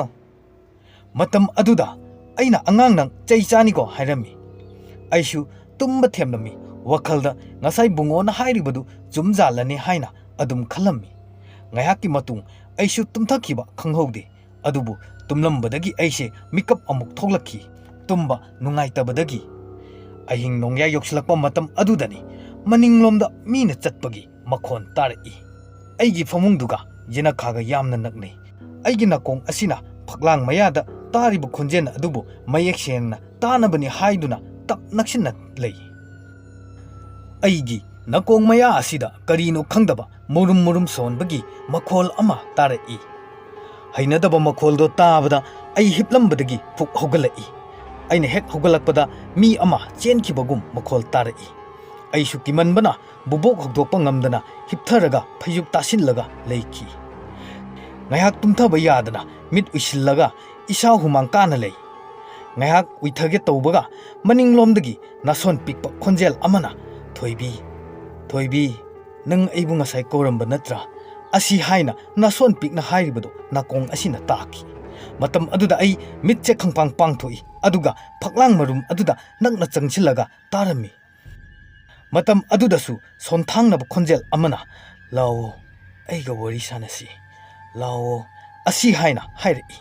ꯃꯇꯝ ꯑꯗꯨꯗ ꯑꯩꯅ ꯑꯉꯥꯡ ꯅꯪ ꯆꯩ ꯆꯥꯅꯤꯀꯣ ꯍꯥꯏꯔꯝꯃꯤ ꯑꯩꯁꯨ ꯇꯨꯝꯕ ꯊꯦꯝꯂꯝꯃꯤ ꯋꯥꯈꯜꯗ ꯉꯁꯥꯏ ꯕꯨꯡꯉꯣꯅ ꯍꯥꯏꯔꯤꯕꯗꯨ ꯆꯨꯝꯖꯥꯜꯂꯅꯤ ꯍꯥꯏꯅ ꯑꯗꯨꯝ ꯈꯜꯂꯝꯃꯤ ꯉꯥꯏꯍꯥꯛꯀꯤ ꯃꯇꯨꯡ ꯑꯩꯁꯨ ꯇꯨꯝꯊꯈꯤꯕ ꯈꯪꯍꯧꯗꯦ ꯑꯗꯨꯕꯨ ꯇꯨꯝꯂꯝꯕꯗꯒꯤ ꯑꯩꯁꯦ ꯃꯤꯀꯞ ꯑꯃꯨꯛ ꯊꯣꯛꯂꯛꯈꯤ ꯇꯨꯝꯕ ꯅꯨꯡꯉꯥꯏꯇꯕꯗꯒꯤ ꯑꯍꯤꯡ ꯅꯣꯡꯌꯥꯏ ꯌꯧꯁꯤꯜꯂꯛꯄ ꯃꯇꯝ ꯑꯗꯨꯗꯅꯤ ꯃꯅꯤꯡꯂꯣꯝꯗ ꯃꯤꯅ ꯆꯠꯄꯒꯤ ꯃꯈꯣꯟ ꯇꯥꯔꯛꯏ ꯑꯩꯒꯤ ꯐꯃꯨꯡꯗꯨꯒ ꯌꯦꯅꯈꯥꯒ ꯌꯥꯝꯅ ꯅꯛꯅꯩ ꯑꯩꯒꯤ ꯅꯥꯀꯣꯡ ꯑꯁꯤꯅ ꯐꯛꯂꯥꯡ ꯃꯌꯥꯗ ꯇꯥꯔꯤꯕ ꯈꯣꯟꯖꯦꯜ ꯑꯗꯨꯕꯨ ꯃꯌꯦꯛ ꯁꯦꯡꯅ ꯇꯥꯅꯕꯅꯤ ꯍꯥꯏꯗꯨꯅ ꯇꯞ ꯅꯛꯁꯤꯟꯅ ꯂꯩ ꯑꯩꯒꯤ ꯅꯥꯀꯣꯡ ꯃꯌꯥ ꯑꯁꯤꯗ ꯀꯔꯤꯅꯣ ꯈꯪꯗꯕ ꯃꯨꯔꯨꯝ ꯃꯨꯔꯨꯝ ꯁꯣꯟꯕꯒꯤ ꯃꯈꯣꯜ ꯑꯃ ꯇꯥꯔꯛꯏ ꯍꯩꯅꯗꯕ ꯃꯈꯣꯜꯗꯣ ꯇꯥꯕꯗ ꯑꯩ ꯍꯤꯞꯂꯝꯕꯗꯒꯤ ꯐꯨꯛ ꯍꯧꯒꯠꯂꯛꯏ ꯑꯩꯅ ꯍꯦꯛ ꯍꯧꯒꯠꯂꯛꯄꯗ ꯃꯤ ꯑꯃ ꯆꯦꯟꯈꯤꯕꯒꯨꯝ ꯃꯈꯣꯜ ꯇꯥꯔꯛꯏ ꯑꯩꯁꯨ ꯀꯤꯃꯟꯕꯅ ꯕꯨꯕꯣꯛ ꯍꯧꯗꯣꯛꯄ ꯉꯝꯗꯅ ꯍꯤꯞꯊꯔꯒ ꯐꯩꯖꯨꯞ ꯇꯥꯁꯤꯜꯂꯒ ꯂꯩꯈꯤ ꯉꯥꯏꯍꯥꯛ ꯇꯨꯝꯊꯕ ꯌꯥꯗꯅ ꯃꯤꯠ ꯎꯏꯁꯤꯜꯂꯒ ꯏꯁꯥ ꯍꯨꯃꯥꯡ ꯀꯥꯅ ꯂꯩ ꯉꯥꯏꯍꯥꯛ ꯎꯏꯊꯒꯦ ꯇꯧꯕꯒ ꯃꯅꯤꯡꯂꯣꯝꯗꯒꯤ ꯅꯥꯁꯣꯟ ꯄꯤꯛꯄ ꯈꯣꯟꯖꯦꯜ ꯑꯃꯅ ꯊꯣꯏꯕꯤ ꯊꯣꯏꯕꯤ ꯅꯪ ꯑꯩꯕꯨ ꯉꯁꯥꯏ ꯀꯧꯔꯝꯕ ꯅꯠꯇ꯭ꯔꯥ ꯑꯁꯤ ꯍꯥꯏꯅ ꯅꯥꯁꯣꯟ ꯄꯤꯛꯅ ꯍꯥꯏꯔꯤꯕꯗꯣ ꯅꯥꯀꯣꯡ ꯑꯁꯤꯅ ꯇꯥꯈꯤ ꯃꯇꯝ ꯑꯗꯨꯗ ꯑꯩ ꯃꯤꯠꯁꯦ ꯈꯪꯄꯥꯡ ꯄꯥꯡꯊꯣꯛꯏ ꯑꯗꯨꯒ ꯐꯛꯂꯥꯡ ꯃꯔꯨꯝ ꯑꯗꯨꯗ ꯅꯛꯅ ꯆꯪꯁꯤꯜꯂꯒ ꯇꯥꯔꯝꯃꯤ ꯃꯇꯝ ꯑꯗꯨꯗꯁꯨ ꯁꯣꯟꯊꯥꯡꯅꯕ ꯈꯣꯟꯖꯦꯜ ꯑꯃꯅ ꯂꯥꯛꯑꯣ ꯑꯩꯒ ꯋꯥꯔꯤ ꯁꯥꯟꯅꯁꯤ ꯂꯥꯛꯑꯣ ꯑꯁꯤ ꯍꯥꯏꯅ ꯍꯥꯏꯔꯛꯏ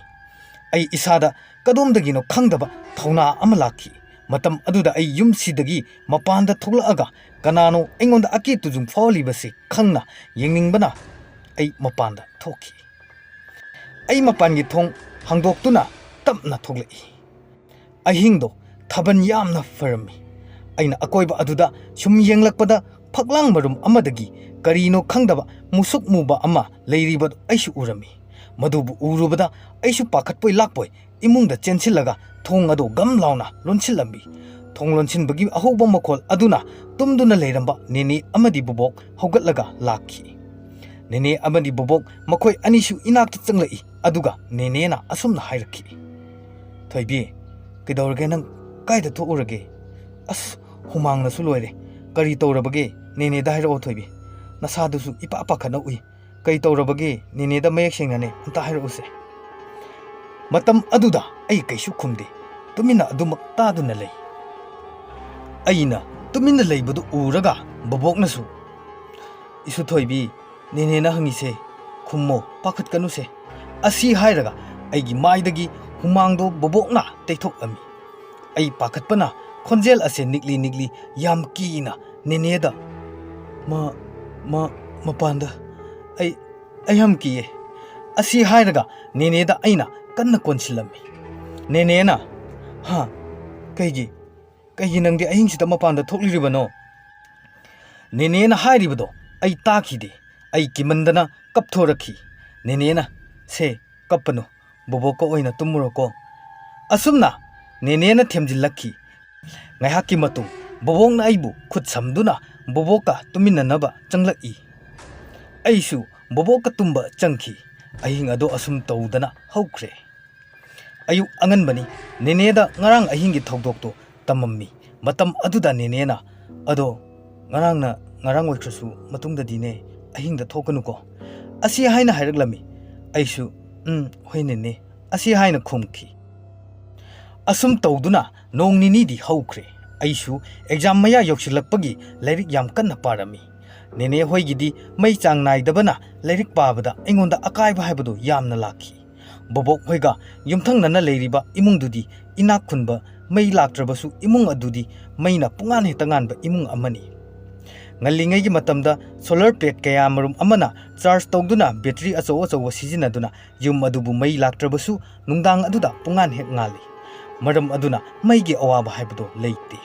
ꯑꯩ ꯏꯁꯥꯗ ꯀꯗꯣꯝꯗꯒꯤꯅꯣ ꯈꯪꯗꯕ ꯊꯧꯅꯥ ꯑꯃ ꯂꯥꯛꯈꯤ ꯃꯇꯝ ꯑꯗꯨꯗ ꯑꯩ ꯌꯨꯝꯁꯤꯗꯒꯤ ꯃꯄꯥꯟꯗ ꯊꯣꯛꯂꯛꯑꯒ ꯀꯅꯥꯅꯣ ꯑꯩꯉꯣꯟꯗ ꯑꯀꯤ ꯇꯨꯖꯨꯡ ꯐꯥꯎꯍꯜꯂꯤꯕꯁꯤ ꯈꯪꯅ ꯌꯦꯡꯅꯤꯡꯕꯅ ꯑꯩ ꯃꯄꯥꯟꯗ ꯊꯣꯛꯈꯤ ꯑꯩ ꯃꯄꯥꯟꯒꯤ ꯊꯣꯡ ꯍꯥꯡꯗꯣꯛꯇꯨꯅ ꯇꯞꯅ ꯊꯣꯛꯂꯛꯏ ꯑꯍꯤꯡꯗꯣ ꯊꯥꯕꯜ ꯌꯥꯝꯅ ꯐꯔꯝꯃꯤ ꯑꯩꯅ ꯑꯀꯣꯏꯕ ꯑꯗꯨꯗ ꯁꯨꯝ ꯌꯦꯡꯂꯛꯄꯗ ꯐꯛꯂꯥꯡ ꯃꯔꯨꯝ ꯑꯃꯗꯒꯤ ꯀꯔꯤꯅꯣ ꯈꯪꯗꯕ ꯃꯨꯁꯨꯛ ꯃꯨꯕ ꯑꯃ ꯂꯩꯔꯤꯕꯗꯨ ꯑꯩꯁꯨ ꯎꯔꯝꯃꯤ ꯃꯗꯨꯕꯨ ꯎꯔꯨꯕꯗ ꯑꯩꯁꯨ ꯄꯥꯈꯠꯄꯣꯏ ꯂꯥꯛꯄꯣꯏ ꯏꯃꯨꯡꯗ ꯆꯦꯟꯁꯤꯜꯂꯒ ꯊꯣꯡ ꯑꯗꯨ ꯒꯝ ꯂꯥꯎꯅ ꯂꯣꯟꯁꯤꯜꯂꯝꯃꯤ ꯊꯣꯡ ꯂꯣꯟꯁꯤꯟꯕꯒꯤ ꯑꯍꯧꯕ ꯃꯈꯣꯜ ꯑꯗꯨꯅ ꯇꯨꯝꯗꯨꯅ ꯂꯩꯔꯝꯕ ꯅꯦꯅꯦ ꯑꯃꯗꯤ ꯕꯨꯕꯣꯛ ꯍꯧꯒꯠꯂꯒ ꯂꯥꯛꯈꯤ ꯅꯦꯅꯦ ꯑꯃꯗꯤ ꯕꯨꯕꯣꯛ ꯃꯈꯣꯏ ꯑꯅꯤꯁꯨ ꯏꯅꯥꯛꯇ ꯆꯪꯂꯛꯏ ꯑꯗꯨꯒ ꯅꯦꯅꯦꯅ ꯑꯁꯨꯝꯅ ꯍꯥꯏꯔꯛꯈꯤ ꯊꯣꯏꯕꯤ ꯀꯩꯗꯧꯔꯒꯦ ꯅꯪ ꯀꯥꯏꯗ ꯊꯣꯛꯎꯔꯒꯦ ꯑꯁ ꯍꯨꯃꯥꯡꯅꯁꯨ ꯂꯣꯏꯔꯦ ꯀꯔꯤ ꯇꯧꯔꯕꯒꯦ ꯅꯦꯅꯦꯗ ꯍꯥꯏꯔꯛꯑꯣ ꯊꯣꯏꯕꯤ ꯅꯁꯥꯗꯨꯁꯨ ꯏꯄꯥ ꯄꯥꯈꯠꯅ ꯎꯏ ꯀꯔꯤ ꯇꯧꯔꯕꯒꯦ ꯅꯦꯅꯦꯗ ꯃꯌꯦꯛ ꯁꯦꯡꯅꯅꯦ ꯑꯝꯇ ꯍꯥꯏꯔꯛꯎꯁꯦ ꯃꯇꯝ ꯑꯗꯨꯗ ꯑꯩ ꯀꯩꯁꯨ ꯈꯨꯝꯗꯦ ꯇꯨꯃꯤꯟꯅ ꯑꯗꯨꯃꯛ ꯇꯥꯗꯨꯅ ꯂꯩ ꯑꯩꯅ ꯇꯨꯃꯤꯟꯅ ꯂꯩꯕꯗꯨ ꯎꯔꯒ ꯕꯣꯕꯣꯛꯅꯁꯨ ꯏꯁꯨ ꯊꯣꯏꯕꯤ ꯅꯦꯅꯦꯅ ꯍꯪꯉꯤꯁꯦ ꯈꯨꯝꯃꯣ ꯄꯥꯈꯠꯀꯅꯨꯁꯦ ꯑꯁꯤ ꯍꯥꯏꯔꯒ ꯑꯩꯒꯤ ꯃꯥꯏꯗꯒꯤ ꯍꯨꯃꯥꯡꯗꯣ ꯕꯣꯕꯣꯛꯅ ꯇꯩꯊꯣꯛꯑꯝꯃꯤ ꯑꯩ ꯄꯥꯈꯠꯄꯅ ꯈꯣꯟꯖꯦꯜ ꯑꯁꯦ ꯅꯤꯛꯂꯤ ꯅꯤꯛꯂꯤ ꯌꯥꯝ ꯀꯤꯅ ꯅꯦꯅꯦꯗ ꯃꯄꯥꯟꯗ ꯑꯩ ꯌꯥꯝ ꯀꯤꯌꯦ ꯑꯁꯤ ꯍꯥꯏꯔꯒ ꯅꯦꯅꯦꯗ ꯑꯩꯅ ꯀꯟꯅ ꯀꯣꯟꯁꯤꯜꯂꯝꯃꯤ ꯅꯦꯅꯦꯅ ꯀꯩꯒꯤ ꯅꯪꯗꯤ ꯑꯍꯤꯡꯁꯤꯗ ꯃꯄꯥꯟꯗ ꯊꯣꯛꯂꯤꯕꯅꯣ ꯅꯦꯅꯦꯅ ꯍꯥꯏꯔꯤꯕꯗꯣ ꯑꯩ ꯇꯥꯈꯤꯗꯦ ꯑꯩ ꯀꯤꯃꯟꯗꯅ ꯀꯞꯊꯣꯔꯛꯈꯤ ꯅꯦꯅꯦꯅ ꯁꯦ ꯀꯞꯄꯅꯨ ꯕꯣꯕꯣꯛꯀ ꯑꯣꯏꯅ ꯇꯨꯝꯃꯨꯔꯣꯀꯣ ꯑꯁꯨꯝꯅ ꯅꯦꯅꯦꯅ ꯊꯦꯝꯖꯤꯜꯂꯛꯈꯤ ꯉꯥꯏꯍꯥꯛꯀꯤ ꯃꯇꯨꯡ ꯕꯣꯕꯣꯛꯅ ꯑꯩꯕꯨ ꯈꯨꯠ ꯁꯝꯗꯨꯅ ꯕꯣꯕꯣꯛꯀ ꯇꯨꯝꯃꯤꯟꯅꯅꯕ ꯆꯪꯂꯛꯏ ꯑꯩꯁꯨ ꯕꯣꯕꯣꯛꯀ ꯇꯨꯝꯕ ꯆꯪꯈꯤ ꯑꯍꯤꯡ ꯑꯗꯣ ꯑꯁꯨꯝ ꯇꯧꯗꯅ ꯍꯧꯈ꯭ꯔꯦ ꯑꯌꯨꯛ ꯑꯉꯟꯕꯅꯤ ꯅꯦꯅꯦꯗ ꯉꯔꯥꯡ ꯑꯍꯤꯡꯒꯤ ꯊꯧꯗꯣꯛꯇꯣ ꯇꯝꯃꯝꯃꯤ ꯃꯇꯝ ꯑꯗꯨꯗ ꯅꯦꯅꯦꯅ ꯑꯗꯣ ꯉꯔꯥꯡ ꯑꯣꯏꯈ꯭ꯔꯁꯨ ꯃꯇꯨꯡꯗꯗꯤꯅꯦ ꯑꯍꯤꯡꯗ ꯊꯣꯛꯀꯅꯨꯀꯣ ꯑꯁꯤ ꯍꯥꯏꯅ ꯍꯥꯏꯔꯛꯂꯝꯃꯤ ꯑꯩꯁꯨ ꯍꯣꯏ ꯅꯦꯅꯦ ꯑꯁꯤ ꯍꯥꯏꯅ ꯈꯨꯝꯈꯤ ꯑꯁꯨꯝ ꯇꯧꯗꯨꯅ ꯅꯣꯡ ꯅꯤꯅꯤꯗꯤ ꯍꯧꯈ꯭ꯔꯦ ꯑꯩꯁꯨ ꯑꯦꯛꯖꯥꯝ ꯃꯌꯥ ꯌꯧꯁꯤꯜꯂꯛꯄꯒꯤ ꯂꯥꯏꯔꯤꯛ ꯌꯥꯝ ꯀꯟꯅ ꯄꯥꯔꯝꯃꯤ ꯅꯦꯅꯦ ꯍꯣꯏꯒꯤꯗꯤ ꯃꯩ ꯆꯥꯡ ナꯏꯗꯕꯅ ꯂꯥꯏꯔꯤꯛ ꯄꯥꯕꯗ ꯑꯩꯉꯣꯟꯗ ꯑꯀꯥꯏꯕ ꯍꯥꯏꯕꯗꯨ ꯌꯥꯝꯅ ꯂꯥꯛꯈꯤ ꯕꯣꯕꯣꯛ ꯍꯣꯏꯒ ꯌꯨꯝꯊꯪꯅꯅ ꯂꯩꯔꯤꯕ ꯏꯃꯨꯡꯗꯨꯗꯤ ꯏꯅꯥꯛ ꯈꯨꯟꯕ ꯃꯩ ꯂꯥꯛꯇ꯭ꯔꯕꯁꯨ ꯏꯃꯨꯡ ꯑꯗꯨꯗꯤ ꯃꯩꯅ ꯄꯨꯡꯉꯥꯟ ꯍꯦꯛꯇ ꯉꯥꯟꯕ ꯏꯃꯨꯡ ꯑꯃꯅꯤ ꯉꯜꯂꯤꯉꯩꯒꯤ ꯃꯇꯝꯗ ꯁꯣꯂꯔ ꯄ꯭ꯂꯦꯠ ꯀꯌꯥ ꯃꯔꯨꯝ ꯑꯃꯅ ꯆꯥꯔꯖ ꯇꯧꯗꯨꯅ ꯕꯦꯇ꯭ꯔꯤ ꯑꯆꯧ ꯑꯆꯧꯕ ꯁꯤꯖꯤꯟꯅꯗꯨꯅ ꯌꯨꯝ ꯑꯗꯨꯕꯨ ꯃꯩ ꯂꯥꯛꯇ꯭ꯔꯕꯁꯨ ꯅꯨꯡꯗꯥꯡ ꯑꯗꯨꯗ ꯄꯨꯡꯉꯥꯟ ꯍꯦꯛ ꯉꯥꯜꯂꯤ ꯃꯔꯝ ꯑꯗꯨꯅ ꯃꯩꯒꯤ ꯑꯋꯥꯕ ꯍꯥꯏꯕꯗꯣ ꯂꯩꯇꯦ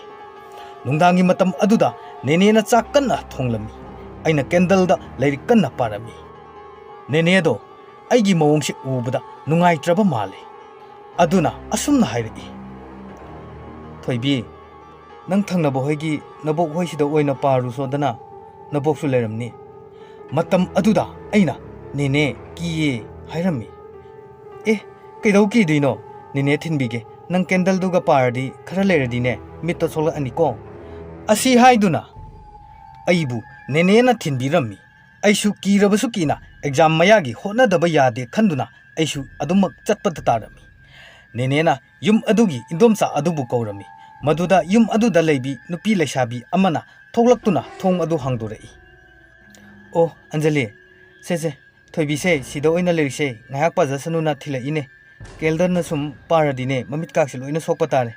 ꯅꯨꯡꯗꯥꯡꯒꯤ ꯃꯇꯝ ꯑꯗꯨꯗ ꯅꯦꯅꯦꯅ ꯆꯥꯛ ꯀꯟꯅ ꯊꯣꯡꯂꯝꯃꯤ ꯑꯩꯅ ꯀꯦꯟꯗꯜꯗ ꯂꯥꯏꯔꯤꯛ ꯀꯟꯅ ꯄꯥꯔꯝꯃꯤ ꯅꯦꯅꯦꯗꯣ ꯑꯩꯒꯤ ꯃꯑꯣꯡꯁꯦ ꯎꯕꯗ ꯅꯨꯡꯉꯥꯏꯇ꯭ꯔꯕ ꯃꯥꯜꯂꯦ ꯑꯗꯨꯅ ꯑꯁꯨꯝꯅ ꯍꯥꯏꯔꯛꯏ ꯊꯣꯏꯕꯤ ꯅꯪ ꯊꯪꯅꯕ ꯍꯣꯏꯒꯤ ꯅꯕꯣꯛ ꯍꯣꯏꯁꯤꯗ ꯑꯣꯏꯅ ꯄꯥꯔꯨꯁꯣꯗꯅ ꯅꯕꯣꯛꯁꯨ ꯂꯩꯔꯝꯅꯤ ꯃꯇꯝ ꯑꯗꯨꯗ ꯑꯩꯅ ꯅꯦꯅꯦ ꯀꯤꯌꯦ ꯍꯥꯏꯔꯝꯃꯤ ꯀꯩꯗꯧ ꯀꯤꯗꯣꯏꯅꯣ ꯅꯦꯅꯦ ꯊꯤꯟꯕꯤꯒꯦ ꯅꯪ ꯀꯦꯟꯗꯜꯗꯨꯒ ꯄꯥꯔꯗꯤ ꯈꯔ ꯂꯩꯔꯗꯤꯅꯦ ꯃꯤꯠꯇꯣ ꯁꯣꯛꯂꯛꯑꯅꯤꯀꯣ ꯑꯁꯤ ꯍꯥꯏꯗꯨꯅ ꯑꯩꯕꯨ ꯅꯦꯅꯦꯅ ꯊꯤꯟꯕꯤꯔꯝꯃꯤ ꯑꯩꯁꯨ ꯀꯤꯔꯕꯁꯨ ꯀꯤꯅ ꯑꯦꯛꯖꯥꯝ ꯃꯌꯥꯒꯤ ꯍꯣꯠꯅꯗꯕ ꯌꯥꯗꯦ ꯈꯟꯗꯨꯅ ꯑꯩꯁꯨ ꯑꯗꯨꯃꯛ ꯆꯠꯄꯗ ꯇꯥꯔꯝꯃꯤ ꯅꯦꯅꯦꯅ ꯌꯨꯝ ꯑꯗꯨꯒꯤ ꯏꯟꯗꯣꯝꯆꯥ ꯑꯗꯨꯕꯨ ꯀꯧꯔꯝꯃꯤ ꯃꯗꯨꯗ ꯌꯨꯝ ꯑꯗꯨꯗ ꯂꯩꯕꯤ ꯅꯨꯄꯤ ꯂꯩꯁꯥꯕꯤ ꯑꯃꯅ ꯊꯣꯛꯂꯛꯇꯨꯅ ꯊꯣꯡ ꯑꯗꯨ ꯍꯥꯡꯗꯣꯔꯛꯏ ꯑꯣ ꯑꯟꯖꯂꯤ ꯁꯦ ꯊꯣꯏꯕꯤꯁꯦ ꯁꯤꯗ ꯑꯣꯏꯅ ꯂꯩꯔꯤꯁꯦ ꯉꯥꯏꯍꯥꯛ ꯄꯥꯖꯁꯅꯨꯅ ꯊꯤꯜꯂꯛꯏꯅꯦ ꯀꯦꯜꯗꯔꯅ ꯁꯨꯝ ꯄꯥꯔꯗꯤꯅꯦ ꯃꯃꯤꯠꯀꯥꯛꯁꯦ ꯂꯣꯏꯅ ꯁꯣꯛꯄ ꯇꯥꯔꯦ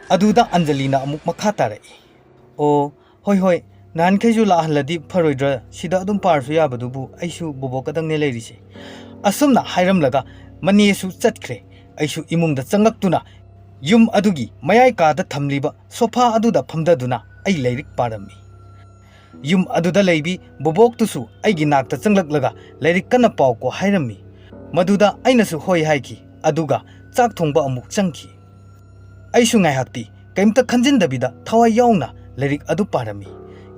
ꯑꯗꯨꯗ ꯑꯟꯖꯂꯤꯅ ꯑꯃꯨꯛ ꯃꯈꯥ ꯇꯥꯔꯛꯏ ꯑꯣ ꯍꯣꯏ ꯅꯍꯥꯟꯈꯩꯁꯨ ꯂꯥꯛꯍꯜꯂꯗꯤ ꯐꯔꯣꯏꯗ꯭ꯔꯥ ꯁꯤꯗ ꯑꯗꯨꯝ ꯄꯥꯔꯁꯨ ꯌꯥꯕꯗꯨꯕꯨ ꯑꯩꯁꯨ ꯕꯣꯕꯣꯛꯀꯗꯪꯅꯦ ꯂꯩꯔꯤꯁꯦ ꯑꯁꯨꯝꯅ ꯍꯥꯏꯔꯝꯂꯒ ꯃꯅꯦꯁꯨ ꯆꯠꯈ꯭ꯔꯦ ꯑꯩꯁꯨ ꯏꯃꯨꯡꯗ ꯆꯪꯂꯛꯇꯨꯅ ꯌꯨꯝ ꯑꯗꯨꯒꯤ ꯃꯌꯥꯏ ꯀꯥꯗ ꯊꯝꯂꯤꯕ ꯁꯣꯐꯥ ꯑꯗꯨꯗ ꯐꯝꯗꯗꯨꯅ ꯑꯩ ꯂꯥꯏꯔꯤꯛ ꯄꯥꯔꯝꯃꯤ ꯌꯨꯝ ꯑꯗꯨꯗ ꯂꯩꯕꯤ ꯕꯣꯕꯣꯛꯇꯨꯁꯨ ꯑꯩꯒꯤ ꯅꯥꯛꯇ ꯆꯪꯂꯛꯂꯒ ꯂꯥꯏꯔꯤꯛ ꯀꯟꯅ ꯄꯥꯎꯀꯣ ꯍꯥꯏꯔꯝꯃꯤ ꯃꯗꯨꯗ ꯑꯩꯅꯁꯨ ꯍꯣꯏ ꯍꯥꯏꯈꯤ ꯑꯗꯨꯒ ꯆꯥꯛ ꯊꯣꯡꯕ ꯑꯃꯨꯛ ꯆꯪꯈꯤ ꯑꯩꯁꯨ ꯉꯥꯏꯍꯥꯛꯇꯤ ꯀꯩꯝꯇ ꯈꯟꯖꯤꯟꯗꯕꯤꯗ ꯊꯋꯥꯏ ꯌꯥꯎꯅ ꯂꯥꯏꯔꯤꯛ ꯑꯗꯨ ꯄꯥꯔꯝꯃꯤ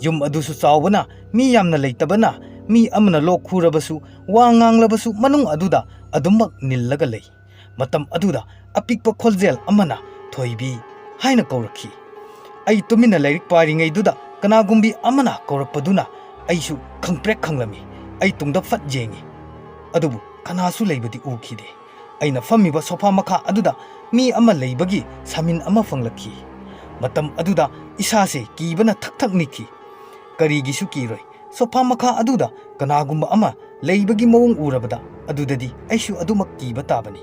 ꯌꯨꯝ ꯑꯗꯨꯁꯨ ꯆꯥꯎꯕꯅ ꯃꯤ ꯌꯥꯝꯅ ꯂꯩꯇꯕꯅ ꯃꯤ ꯑꯃꯅ ꯂꯣꯛ ꯈꯨꯔꯕꯁꯨ ꯋꯥ ꯉꯥꯡꯂꯕꯁꯨ ꯃꯅꯨꯡ ꯑꯗꯨꯗ ꯑꯗꯨꯃꯛ ꯅꯤꯜꯂꯒ ꯂꯩ ꯃꯇꯝ ꯑꯗꯨꯗ ꯑꯄꯤꯛꯄ ꯈꯣꯟꯖꯦꯜ ꯑꯃꯅ ꯊꯣꯏꯕꯤ ꯍꯥꯏꯅ ꯀꯧꯔꯛꯈꯤ ꯑꯩ ꯇꯨꯃꯤꯟꯅ ꯂꯥꯏꯔꯤꯛ ꯄꯥꯔꯤꯉꯩꯗꯨꯗ ꯀꯅꯥꯒꯨꯝꯕꯤ ꯑꯃꯅ ꯀꯧꯔꯛꯄꯗꯨꯅ ꯑꯩꯁꯨ ꯈꯪꯄ꯭ꯔꯦꯛ ꯈꯪꯂꯝꯃꯤ ꯑꯩ ꯇꯨꯡꯗ ꯐꯠ ꯌꯦꯡꯉꯤ ꯑꯗꯨꯕꯨ ꯀꯅꯥꯁꯨ ꯂꯩꯕꯗꯤ ꯎꯈꯤꯗꯦ ꯑꯩꯅ ꯐꯝꯃꯤꯕ ꯁꯣꯐꯥ ꯃꯈꯥ ꯑꯗꯨꯗ ꯃꯤ ꯑꯃ ꯂꯩꯕꯒꯤ ꯁꯥꯃꯤꯟ ꯑꯃ ꯐꯪꯂꯛꯈꯤ ꯃꯇꯝ ꯑꯗꯨꯗ ꯏꯁꯥꯁꯦ ꯀꯤꯕꯅ ꯊꯛ ꯊꯛ ꯅꯤꯛꯈꯤ ꯀꯔꯤꯒꯤꯁꯨ ꯀꯤꯔꯣꯏ ꯁꯣꯐꯥ ꯃꯈꯥ ꯑꯗꯨꯗ ꯀꯅꯥꯒꯨꯝꯕ ꯑꯃ ꯂꯩꯕꯒꯤ ꯃꯑꯣꯡ ꯎꯔꯕꯗ ꯑꯗꯨꯗꯗꯤ ꯑꯩꯁꯨ ꯑꯗꯨꯃꯛ ꯀꯤꯕ ꯇꯥꯕꯅꯤ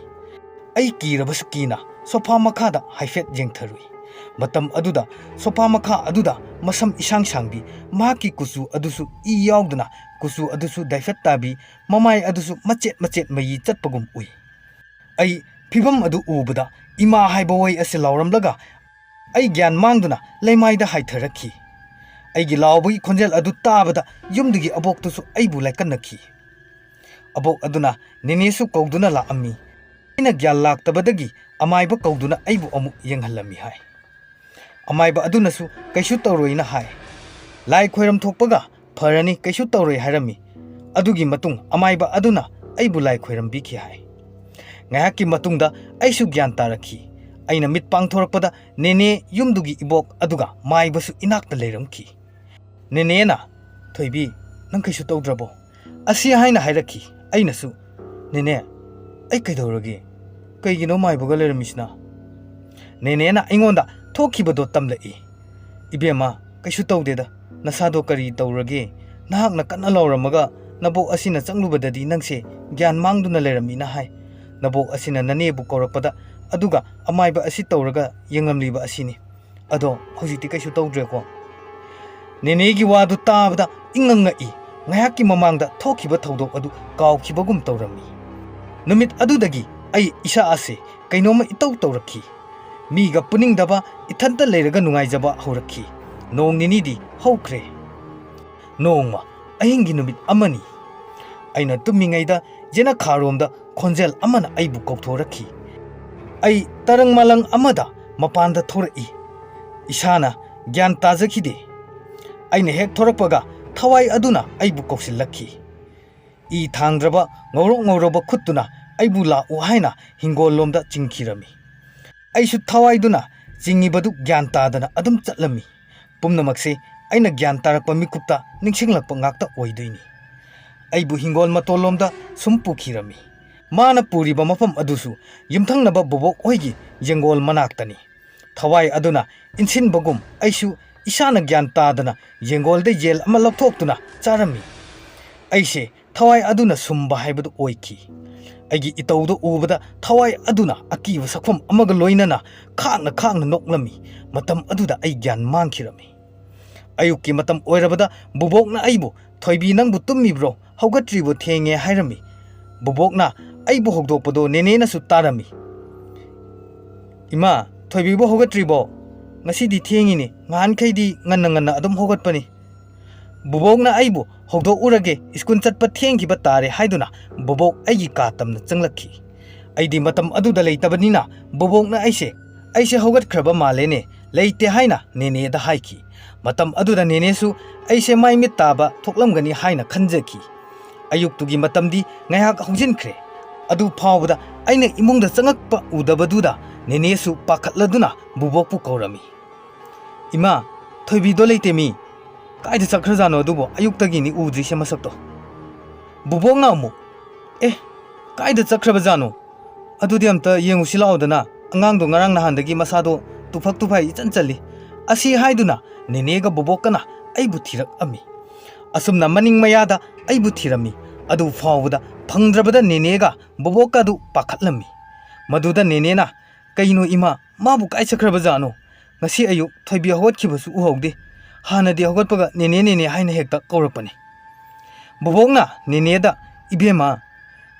ꯑꯩ ꯀꯤꯔꯕꯁꯨ ꯀꯤꯅ ꯁꯣꯐꯥ ꯃꯈꯥꯗ ꯍꯥꯏꯐꯦꯠ ꯌꯦꯡꯊꯔꯨꯏ ꯃꯇꯝ ꯑꯗꯨꯗ ꯁꯣꯐꯥ ꯃꯈꯥ ꯑꯗꯨꯗ ꯃꯁꯝ ꯏꯁꯥꯡ ꯁꯥꯡꯕꯤ ꯃꯍꯥꯛꯀꯤ ꯀꯨꯆꯨ ꯑꯗꯨꯁꯨ ꯏ ꯌꯥꯎꯗꯅ ꯀꯨꯆꯨ ꯑꯗꯨꯁꯨ ꯗꯥꯏꯐꯦꯠ ꯇꯥꯕꯤ ꯃꯃꯥꯏ ꯑꯗꯨꯁꯨ ꯃꯆꯦꯠ ꯃꯆꯦꯠ ꯃꯌꯤ ꯆꯠꯄꯒꯨꯝ ꯎꯏ ꯑꯩ ꯐꯤꯚꯝ ꯑꯗꯨ ꯎꯕꯗ ꯏꯃꯥ ꯍꯥꯏꯕ ꯋꯥꯍꯩ ꯑꯁꯤ ꯂꯥꯎꯔꯝꯂꯒ ꯑꯩ ꯒ꯭ꯌꯥꯟ ꯃꯥꯡꯗꯨꯅ ꯂꯩꯃꯥꯏꯗ ꯍꯥꯏꯊꯔꯛꯈꯤ ꯑꯩꯒꯤ ꯂꯥꯎꯕꯒꯤ ꯈꯣꯟꯖꯦꯜ ꯑꯗꯨ ꯇꯥꯕꯗ ꯌꯨꯝꯗꯨꯒꯤ ꯑꯕꯣꯛꯇꯨꯁꯨ ꯑꯩꯕꯨ ꯂꯥꯏꯀꯟꯅꯈꯤ ꯑꯕꯣꯛ ꯑꯗꯨꯅ ꯅꯦꯅꯦꯁꯨ ꯀꯧꯗꯨꯅ ꯂꯥꯛꯑꯝꯃꯤ ꯑꯩꯅ ꯒ꯭ꯌꯥꯟ ꯂꯥꯛꯇꯕꯗꯒꯤ ꯑꯃꯥꯏꯕ ꯀꯧꯗꯨꯅ ꯑꯩꯕꯨ ꯑꯃꯨꯛ ꯌꯦꯡꯍꯜꯂꯝꯃꯤ ꯍꯥꯏ ꯑꯃꯥꯏꯕ ꯑꯗꯨꯅꯁꯨ ꯀꯩꯁꯨ ꯇꯧꯔꯣꯏꯅ ꯍꯥꯏ ꯂꯥꯏ ꯈꯣꯏꯔꯝ ꯊꯣꯛꯄꯒ ꯐꯔꯅꯤ ꯀꯩꯁꯨ ꯇꯧꯔꯣꯏ ꯍꯥꯏꯔꯝꯃꯤ ꯑꯗꯨꯒꯤ ꯃꯇꯨꯡ ꯑꯃꯥꯏꯕ ꯑꯗꯨꯅ ꯑꯩꯕꯨ ꯂꯥꯏ ꯈꯣꯏꯔꯝꯕꯤꯈꯤ ꯍꯥꯏ ꯉꯥꯏꯍꯥꯛꯀꯤ ꯃꯇꯨꯡꯗ ꯑꯩꯁꯨ ꯒ꯭ꯌꯥꯟ ꯇꯥꯔꯛꯈꯤ ꯑꯩꯅ ꯃꯤꯠ ꯄꯥꯡꯊꯣꯔꯛꯄꯗ ꯅꯦꯅꯦ ꯌꯨꯝꯗꯨꯒꯤ ꯏꯕꯣꯛ ꯑꯗꯨꯒ ꯃꯥꯏꯕꯁꯨ ꯏꯅꯥꯛꯇ ꯂꯩꯔꯝꯈꯤ ꯅꯦꯅꯦꯅ ꯊꯣꯏꯕꯤ ꯅꯪ ꯀꯩꯁꯨ ꯇꯧꯗ꯭ꯔꯕꯣ ꯑꯁꯤ ꯍꯥꯏꯅ ꯍꯥꯏꯔꯛꯈꯤ ꯑꯩꯅꯁꯨ ꯅꯦꯅꯦ ꯑꯩ ꯀꯩꯗꯧꯔꯒꯦ ꯀꯩꯒꯤꯅꯣ ꯃꯥꯏꯕꯒ ꯂꯩꯔꯝꯃꯤꯁꯤꯅ ꯅꯦꯅꯦꯅ ꯑꯩꯉꯣꯟꯗ ꯊꯣꯛꯈꯤꯕꯗꯣ ꯇꯝꯂꯛꯏ ꯏꯕꯦꯝꯃ ꯀꯩꯁꯨ ꯇꯧꯗꯦꯗ ꯅꯁꯥꯗꯣ ꯀꯔꯤ ꯇꯧꯔꯒꯦ ꯅꯍꯥꯛꯅ ꯀꯟꯅ ꯂꯥꯎꯔꯝꯃꯒ ꯅꯕꯣꯛ ꯑꯁꯤꯅ ꯆꯪꯂꯨꯕꯗꯗꯤ ꯅꯪꯁꯦ ꯒ꯭ꯌꯥꯟ ꯃꯥꯡꯗꯨꯅ ꯂꯩꯔꯝꯃꯤꯅ ꯍꯥꯏ ꯅꯕꯣꯛ ꯑꯁꯤꯅ ꯅꯅꯦꯕꯨ ꯀꯧꯔꯛꯄꯗ ꯑꯗꯨꯒ ꯑꯃꯥꯏꯕ ꯑꯁꯤ ꯇꯧꯔꯒ ꯌꯦꯡꯂꯝꯂꯤꯕ ꯑꯁꯤꯅꯤ ꯑꯗꯣ ꯍꯧꯖꯤꯛꯇꯤ ꯀꯩꯁꯨ ꯇꯧꯗ꯭ꯔꯦꯀꯣ ꯅꯦꯅꯦꯒꯤ ꯋꯥꯗꯨ ꯇꯥꯕꯗ ꯏꯪꯉꯪꯉꯛꯏ ꯉꯥꯏꯍꯥꯛꯀꯤ ꯃꯃꯥꯡꯗ ꯊꯣꯛꯈꯤꯕ ꯊꯧꯗꯣꯛ ꯑꯗꯨ ꯀꯥꯎꯈꯤꯕꯒꯨꯝ ꯇꯧꯔꯝꯃꯤ ꯅꯨꯃꯤꯠ ꯑꯗꯨꯗꯒꯤ ꯑꯩ ꯏꯁꯥ ꯑꯁꯤ ꯀꯩꯅꯣꯝꯃ ꯏꯇꯧ ꯇꯧꯔꯛꯈꯤ ꯃꯤꯒ ꯄꯨꯅꯤꯡꯗꯕ ꯏꯊꯟꯇ ꯂꯩꯔꯒ ꯅꯨꯡꯉꯥꯏꯖꯕ ꯍꯧꯔꯛꯈꯤ ꯅꯣꯡ ꯅꯤꯅꯤꯗꯤ ꯍꯧꯈ꯭ꯔꯦ ꯅꯣꯡꯃ ꯑꯍꯤꯡꯒꯤ ꯅꯨꯃꯤꯠ ꯑꯃꯅꯤ ꯑꯩꯅ ꯇꯨꯝꯃꯤꯉꯩꯗ ꯌꯦꯅꯈꯥꯔꯣꯝꯗ ꯈꯣꯟꯖꯦꯜ ꯑꯃꯅ ꯑꯩꯕꯨ ꯀꯧꯊꯣꯔꯛꯈꯤ ꯑꯩ ꯇꯔꯪ ꯃꯥꯂꯪ ꯑꯃꯗ ꯃꯄꯥꯟꯗ ꯊꯣꯔꯛꯏ ꯏꯁꯥꯅ ꯒ꯭ꯌꯥꯟ ꯇꯥꯖꯈꯤꯗꯦ ꯑꯩꯅ ꯍꯦꯛ ꯊꯣꯔꯛꯄꯒ ꯊꯋꯥꯏ ꯑꯗꯨꯅ ꯑꯩꯕꯨ ꯀꯧꯁꯤꯜꯂꯛꯈꯤ ꯏ ꯊꯥꯡꯗ꯭ꯔꯕ ꯉꯧꯔꯣꯛ ꯉꯧꯔꯕ ꯈꯨꯠꯇꯨꯅ ꯑꯩꯕꯨ ꯂꯥꯛꯎ ꯍꯥꯏꯅ ꯍꯤꯡꯒꯣꯜꯂꯣꯝꯗ ꯆꯤꯡꯈꯤꯔꯝꯃꯤ ꯑꯩꯁꯨ ꯊꯋꯥꯏꯗꯨꯅ ꯆꯤꯡꯉꯤꯕꯗꯨ ꯒ꯭ꯌꯥꯟ ꯇꯥꯗꯅ ꯑꯗꯨꯝ ꯆꯠꯂꯝꯃꯤ ꯄꯨꯝꯅꯃꯛꯁꯦ ꯑꯩꯅ ꯒ꯭ꯌꯥꯟ ꯇꯥꯔꯛꯄ ꯃꯤꯀꯨꯞꯇ ꯅꯤꯡꯁꯤꯡꯂꯛꯄ ꯉꯥꯛꯇ ꯑꯣꯏꯗꯣꯏꯅꯤ ꯑꯩꯕꯨ ꯍꯤꯡꯒꯣꯜ ꯃꯇꯣꯟꯂꯣꯝꯗ ꯁꯨꯝ ꯄꯨꯈꯤꯔꯝꯃꯤ ꯃꯥꯅ ꯄꯨꯔꯤꯕ ꯃꯐꯝ ꯑꯗꯨꯁꯨ ꯌꯨꯝꯊꯪꯅꯕ ꯕꯣꯕꯣꯛ ꯍꯣꯏꯒꯤ ꯌꯦꯡꯒꯣꯜ ꯃꯅꯥꯛꯇꯅꯤ ꯊꯋꯥꯏ ꯑꯗꯨꯅ ꯏꯟꯁꯤꯟꯕꯒꯨꯝ ꯑꯩꯁꯨ ꯏꯁꯥꯅ ꯒ꯭ꯌꯥꯟ ꯇꯥꯗꯅ ꯌꯦꯡꯒꯣꯜꯗ ꯌꯦꯜ ꯑꯃ ꯂꯧꯊꯣꯛꯇꯨꯅ ꯆꯥꯔꯝꯃꯤ ꯑꯩꯁꯦ ꯊꯋꯥꯏ ꯑꯗꯨꯅ ꯁꯨꯝꯕ ꯍꯥꯏꯕꯗꯨ ꯑꯣꯏꯈꯤ ꯑꯩꯒꯤ ꯏꯇꯧꯗꯨ ꯎꯕꯗ ꯊꯋꯥꯏ ꯑꯗꯨꯅ ꯑꯀꯤꯕ ꯁꯛꯐꯝ ꯑꯃꯒ ꯂꯣꯏꯅꯅ ꯈꯥꯡꯅ ꯈꯥꯡꯅ ꯅꯣꯛꯂꯝꯃꯤ ꯃꯇꯝ ꯑꯗꯨꯗ ꯑꯩ ꯒ꯭ꯌꯥꯟ ꯃꯥꯡꯈꯤꯔꯝꯃꯤ ꯑꯌꯨꯛꯀꯤ ꯃꯇꯝ ꯑꯣꯏꯔꯕꯗ ꯕꯨꯕꯣꯛꯅ ꯑꯩꯕꯨ ꯊꯣꯏꯕꯤ ꯅꯪꯕꯨ ꯇꯨꯝꯃꯤꯕ꯭ꯔꯣ ꯍꯧꯒꯠꯇ꯭ꯔꯤꯕꯣ ꯊꯦꯡꯉꯦ ꯍꯥꯏꯔꯝꯃꯤ ꯕꯨꯕꯣꯛꯅ ꯑꯩꯕꯨ ꯍꯧꯗꯣꯛꯄꯗꯣ ꯅꯦꯅꯦꯅꯁꯨ ꯇꯥꯔꯝꯃꯤ ꯏꯃꯥ ꯊꯣꯏꯕꯤꯕꯨ ꯍꯧꯒꯠꯇ꯭ꯔꯤꯕꯣ ꯉꯁꯤꯗꯤ ꯊꯦꯡꯉꯤꯅꯤ ꯉꯍꯥꯟꯈꯩꯗꯤ ꯉꯟꯅ ꯉꯟꯅ ꯑꯗꯨꯝ ꯍꯧꯒꯠꯄꯅꯤ ꯕꯨꯕꯣꯛꯅ ꯑꯩꯕꯨ ꯍꯧꯗꯣꯛꯎꯔꯒꯦ ꯁ꯭ꯀꯨꯜ ꯆꯠꯄ ꯊꯦꯡꯈꯤꯕ ꯇꯥꯔꯦ ꯍꯥꯏꯗꯨꯅ ꯕꯨꯕꯣꯛ ꯑꯩꯒꯤ ꯀꯥ ꯇꯝꯅ ꯆꯪꯂꯛꯈꯤ ꯑꯩꯗꯤ ꯃꯇꯝ ꯑꯗꯨꯗ ꯂꯩꯇꯕꯅꯤꯅ ꯕꯨꯕꯣꯛꯅ ꯑꯩꯁꯦ ꯍꯧꯒꯠꯈ꯭ꯔꯕ ꯃꯥꯜꯂꯦꯅꯦ ꯂꯩꯇꯦ ꯍꯥꯏꯅ ꯅꯦꯅꯦꯗ ꯍꯥꯏꯈꯤ ꯃꯇꯝ ꯑꯗꯨꯗ ꯅꯦꯅꯦꯁꯨ ꯑꯩꯁꯦ ꯃꯥꯏ ꯃꯤꯠ ꯇꯥꯕ ꯊꯣꯛꯂꯝꯒꯅꯤ ꯍꯥꯏꯅ ꯈꯟꯖꯈꯤ ꯑꯌꯨꯛꯇꯨꯒꯤ ꯃꯇꯝꯗꯤ ꯉꯥꯏꯍꯥꯛ ꯍꯧꯖꯤꯟꯈ꯭ꯔꯦ ꯑꯗꯨ ꯐꯥꯎꯕꯗ ꯑꯩꯅ ꯏꯃꯨꯡꯗ ꯆꯪꯉꯛꯄ ꯎꯗꯕꯗꯨꯗ ꯅꯦꯅꯦꯁꯨ ꯄꯥꯈꯠꯂꯗꯨꯅ ꯕꯨꯕꯣꯛꯄꯨ ꯀꯧꯔꯝꯃꯤ ꯏꯃꯥ ꯊꯣꯏꯕꯤꯗꯣ ꯂꯩꯇꯦ ꯃꯤ ꯀꯥꯏꯗ ꯆꯠꯈ꯭ꯔꯖꯥꯅꯣ ꯑꯗꯨꯕꯨ ꯑꯌꯨꯛꯇꯒꯤꯅꯤ ꯎꯗ꯭ꯔꯤꯁꯦ ꯃꯁꯛꯇꯣ ꯕꯨꯕꯣꯛꯅ ꯑꯃꯨꯛ ꯀꯥꯏꯗ ꯆꯠꯈ꯭ꯔꯕꯖꯥꯅꯣ ꯑꯗꯨꯗꯤ ꯑꯝꯇ ꯌꯦꯡꯉꯨꯁꯤ ꯂꯥꯛꯑꯣꯗꯅ ꯑꯉꯥꯡꯗꯣ ꯉꯔꯥꯡ ꯅꯍꯥꯟꯗꯒꯤ ꯃꯁꯥꯗꯣ ꯇꯨꯐꯛ ꯇꯨꯐꯥꯏ ꯏꯆꯟ ꯆꯜꯂꯤ ꯑꯁꯤ ꯍꯥꯏꯗꯨꯅ ꯅꯦꯅꯦꯒ ꯕꯨꯕꯣꯛꯀꯅ ꯑꯩꯕꯨ ꯊꯤꯔꯛꯑꯝꯃꯤ ꯑꯁꯨꯝꯅ ꯃꯅꯤꯡ ꯃꯌꯥꯗ ꯑꯩꯕꯨ ꯊꯤꯔꯝꯃꯤ ꯑꯗꯨ ꯐꯥꯎꯕꯗ ꯐꯪꯗ꯭ꯔꯕꯗ ꯅꯦꯅꯦꯒ ꯕꯨꯕꯣꯛꯀꯗꯨ ꯄꯥꯈꯠꯂꯝꯃꯤ ꯃꯗꯨꯗ ꯅꯦꯅꯦꯅ ꯀꯩꯅꯣ ꯏꯃꯥ ꯃꯥꯕꯨ ꯀꯥꯏ ꯆꯠꯈ꯭ꯔꯕꯖꯥꯅꯣ ꯉꯁꯤ ꯑꯌꯨꯛ ꯊꯣꯏꯕꯤ ꯍꯧꯒꯠꯈꯤꯕꯁꯨ ꯎꯍꯧꯗꯦ ꯍꯥꯟꯅꯗꯤ ꯍꯧꯒꯠꯄꯒ ꯅꯦꯅꯦ ꯅꯦꯅꯦ ꯍꯥꯏꯅ ꯍꯦꯛꯇ ꯀꯧꯔꯛꯄꯅꯤ ꯕꯣꯕꯣꯛꯅ ꯅꯦꯅꯦꯗ ꯏꯕꯦꯝꯃ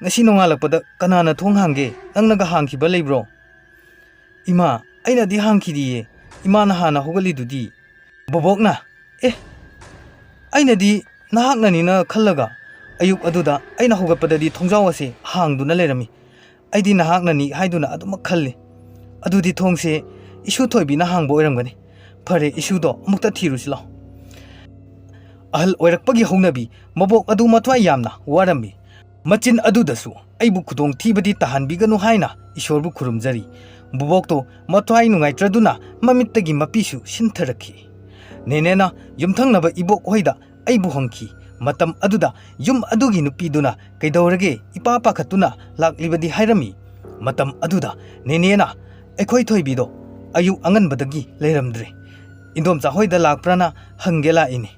ngasi nongalakpada kanana thong hangge nangnaga hangkiba leibro ima aina di hangkhidiye ima na hana hogali dudi bobokna aina di nahakna ni na khallaga ayuk aduda aina hogatpada di thongjaw ase hangduna lerami aidi nahakna ni haiduna aduma khalli adudi thongse isu thoibi na hangbo oiramgani phare isu do amukta thirusila ahal oirakpagi hongnabi mabok adu matwa yamna warami machin adudasu aibu khudong thibadi tahanbiganu haina ishorbu khurumjari bubokto mathwai nungaitraduna mamittagi mapisu sintharakhi nenena yumthangnaba ibok hoida aibu hongki matam aduda yum adugi nupiduna kaidawrage ipa pakhatuna laklibadi hairami matam aduda nenena ekhoi thoibido ayu anganbadagi leiramdre indom chahoida lakprana hangela ini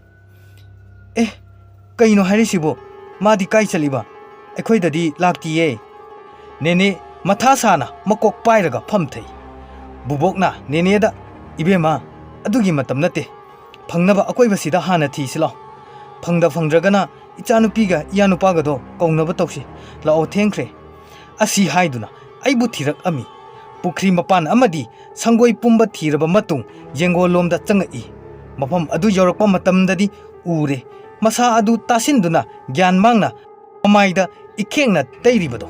kaino hairisibo madi kai chaliba ꯑꯩꯈꯣꯏꯗꯗꯤ ꯂꯥꯛꯇꯤꯌꯦ ꯅꯦꯅꯦ ꯃꯊꯥ ꯁꯥꯅ ꯃꯀꯣꯛ ꯄꯥꯏꯔꯒ ꯐꯝꯊꯩ ꯕꯨꯕꯣꯛꯅ ꯅꯦꯅꯦꯗ ꯏꯕꯦꯝꯃ ꯑꯗꯨꯒꯤ ꯃꯇꯝ ꯅꯠꯇꯦ ꯐꯪꯅꯕ ꯑꯀꯣꯏꯕꯁꯤꯗ ꯍꯥꯟꯅ ꯊꯤꯁꯤꯂꯥꯎ ꯐꯪꯗ꯭ꯔꯒꯅ ꯏꯆꯥꯅꯨꯄꯤꯒ ꯏꯌꯥꯅꯨꯄꯥꯒꯗꯣ ꯀꯧꯅꯕ ꯇꯧꯁꯤ ꯂꯥꯛꯑꯣ ꯊꯦꯡꯈ꯭ꯔꯦ ꯑꯁꯤ ꯍꯥꯏꯗꯨꯅ ꯑꯩꯕꯨ ꯊꯤꯔꯛꯑꯝꯃꯤ ꯄꯨꯈ꯭ꯔꯤ ꯃꯄꯥꯟ ꯑꯃꯗꯤ ꯁꯪꯒꯣꯏ ꯄꯨꯝꯕ ꯊꯤꯔꯕ ꯃꯇꯨꯡ ꯌꯦꯡꯒꯣꯜꯂꯣꯝꯗ ꯆꯪꯉꯛꯏ ꯃꯐꯝ ꯑꯗꯨ ꯌꯧꯔꯛꯄ ꯃꯇꯝꯗꯗꯤ ꯎꯔꯦ ꯃꯁꯥ ꯑꯗꯨ ꯇꯥꯁꯤꯟꯗꯨꯅ ꯒ꯭ꯌꯥꯟ ꯃꯥꯡꯅ ꯃꯃꯥꯏꯗ ikhengna tairibado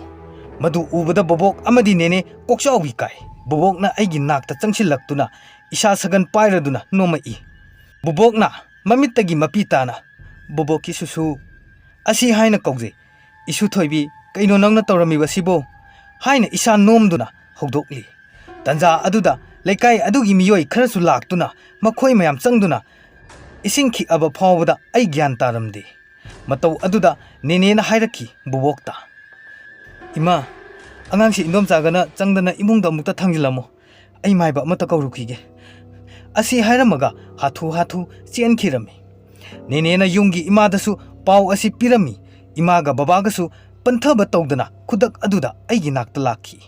madu ubada bobok amadi nene kokchaubi kai bobokna aigi nakta changsilaktuna isa sagan pairaduna nomai bobokna mamittagi mapitana boboki susu asi haina kauje isu thoibi kaino nangna tawrami wasibo haina isa nomduna hogdokli tanja aduda lekai adugi miyoi kharasu laktuna makhoi mayam changduna isingki aba phawda ai gyan taramde matau aduda nene na hairaki bubokta ima angangsi indom chagana changdana imungda mukta thangilamo ai maiba amata kaurukhige asi hairamaga hathu chenkhirami nene na yungi imadasu pau asi pirami imaga babagasu panthaba tawdana khudak aduda aigi nakta lakhi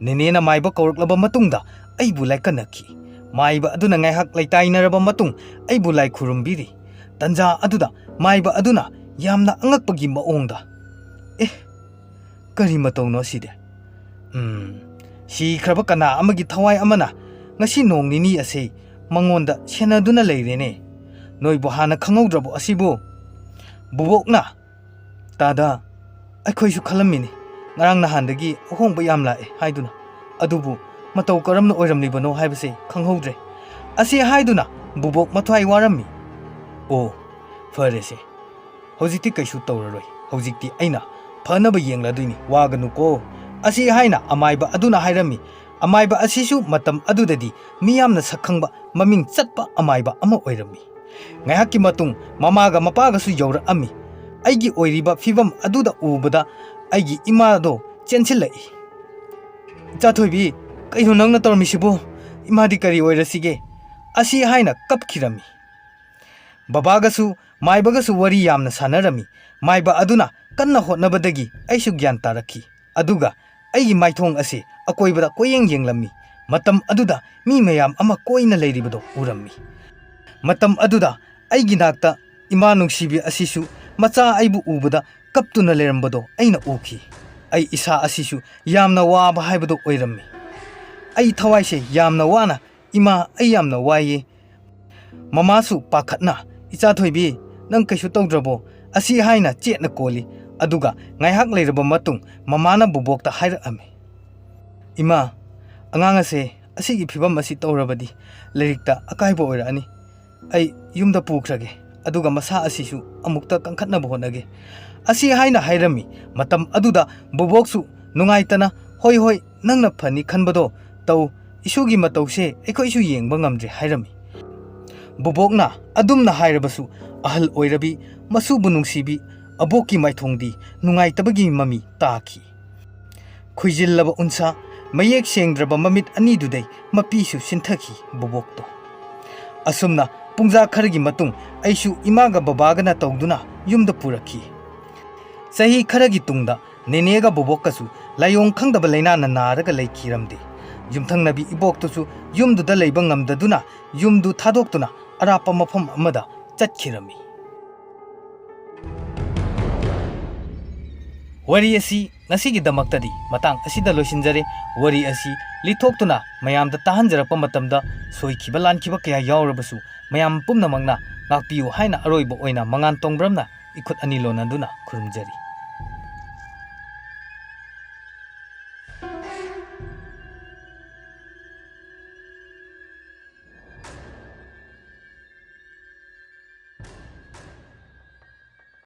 nene na maiba kauruklaba matungda aibu laikanakhi maiba aduna ngaihak laitainaraba matung aibu lai khurumbiri tanja aduda maiba aduna yamna angakpagi maongda kari matawno side si khraba kana amagi thawai amana ngasi nong nini ase mangonda senaduna leirene noibo hana khangaudrabo asibo bubokna tada aikhoisu khalamini ngarang nahandagi ahongba yam lae haiduna adubu mataw karamna oiramlibano haibase khanghaudre asi haiduna bubok mathwai warami o farese hojikti kaisu tawraroi hojikti aina fanaba yengladuini waganuko asi haina amaiba aduna hairami amaiba asisu matam adudadi miyamna sakhangba maming chatpa amaiba ama oirami ngaihakki matung mamaga mapaga su yawra ami aigi oiriba fibam aduda ubada aigi imado chensilai chathoibi kaino nangna tawmisibo imadi kari oirasige asi haina kapkhirami babagasu maibagasu wari yamna sanarami maiba aduna kanna hotnabadagi aisu gyan tarakhi aduga aigi maithong ase akoibada koyeng yenglami matam aduda mi mayam ama koina leiribado urami matam aduda aigi nakta ima nungsibi asisu macha aibu ubada kaptuna lerambado aina ukhi ai isa asisu yamna waba haibado oirami ai thawaise yamna wana ima ai yamna waye mamasu pakhatna icha thoibi nang kaisu tawdrabo asi haina chetna koli aduga ngaihak leiraba matung mamana bubokta hairami ima angang ase asigi phibam asi tawrabadi lerikta akaibo oirani ai yumda pukhrage aduga masa asisu amukta kangkhatnaba honage asi haina hairami matam aduda buboksu nungaitana hoi nangna phani khanbado taw isugi matawse ekhoisu yengba ngamdre hairami bubokna adumna hairabasu ahal oirabi masubu nungsibi aboki maithongdi nungaitabagi mami taki khuijillaba unsa mayek sengdraba mamit ani dudai mapisu sinthaki bubokto asumna pungja khargi matung aisu imaga babaga tawduna yumda puraki sahi kharagi tungda nenega bobokkasu layong khangdaba lainana naraga laikhiramde yumthangnabi iboktosu yumduda leiba ngamdaduna yumdu thadoktuna ꯑꯔꯥꯞꯄ ꯃꯐꯝ ꯑꯃꯗ ꯆꯠꯈꯤꯔꯝꯃꯤ꯫ ꯋꯥꯔꯤ ꯑꯁꯤ ꯉꯁꯤꯒꯤꯗꯃꯛꯇꯗꯤ ꯃꯇꯥꯡ ꯑꯁꯤꯗ ꯂꯣꯏꯁꯤꯟꯖꯔꯦ꯫ ꯋꯥꯔꯤ ꯑꯁꯤ ꯂꯤꯊꯣꯛꯇꯨꯅ ꯃꯌꯥꯝꯗ ꯇꯥꯍꯟꯖꯔꯛꯄ ꯃꯇꯝꯗ ꯁꯣꯏꯈꯤꯕ ꯂꯥꯟꯈꯤꯕ ꯀꯌꯥ ꯌꯥꯎꯔꯕꯁꯨ ꯃꯌꯥꯝ ꯄꯨꯝꯅꯃꯛꯅ ꯉꯥꯛꯄꯤꯌꯨ ꯍꯥꯏꯅ ꯑꯔꯣꯏꯕ ꯑꯣꯏꯅ ꯃꯉꯥꯟ ꯇꯣꯡꯕ꯭ꯔꯝꯅ ꯏꯈꯨꯠ ꯑꯅꯤ ꯂꯣꯟꯅꯗꯨꯅ ꯈꯨꯔꯨꯝꯖꯔꯤ꯫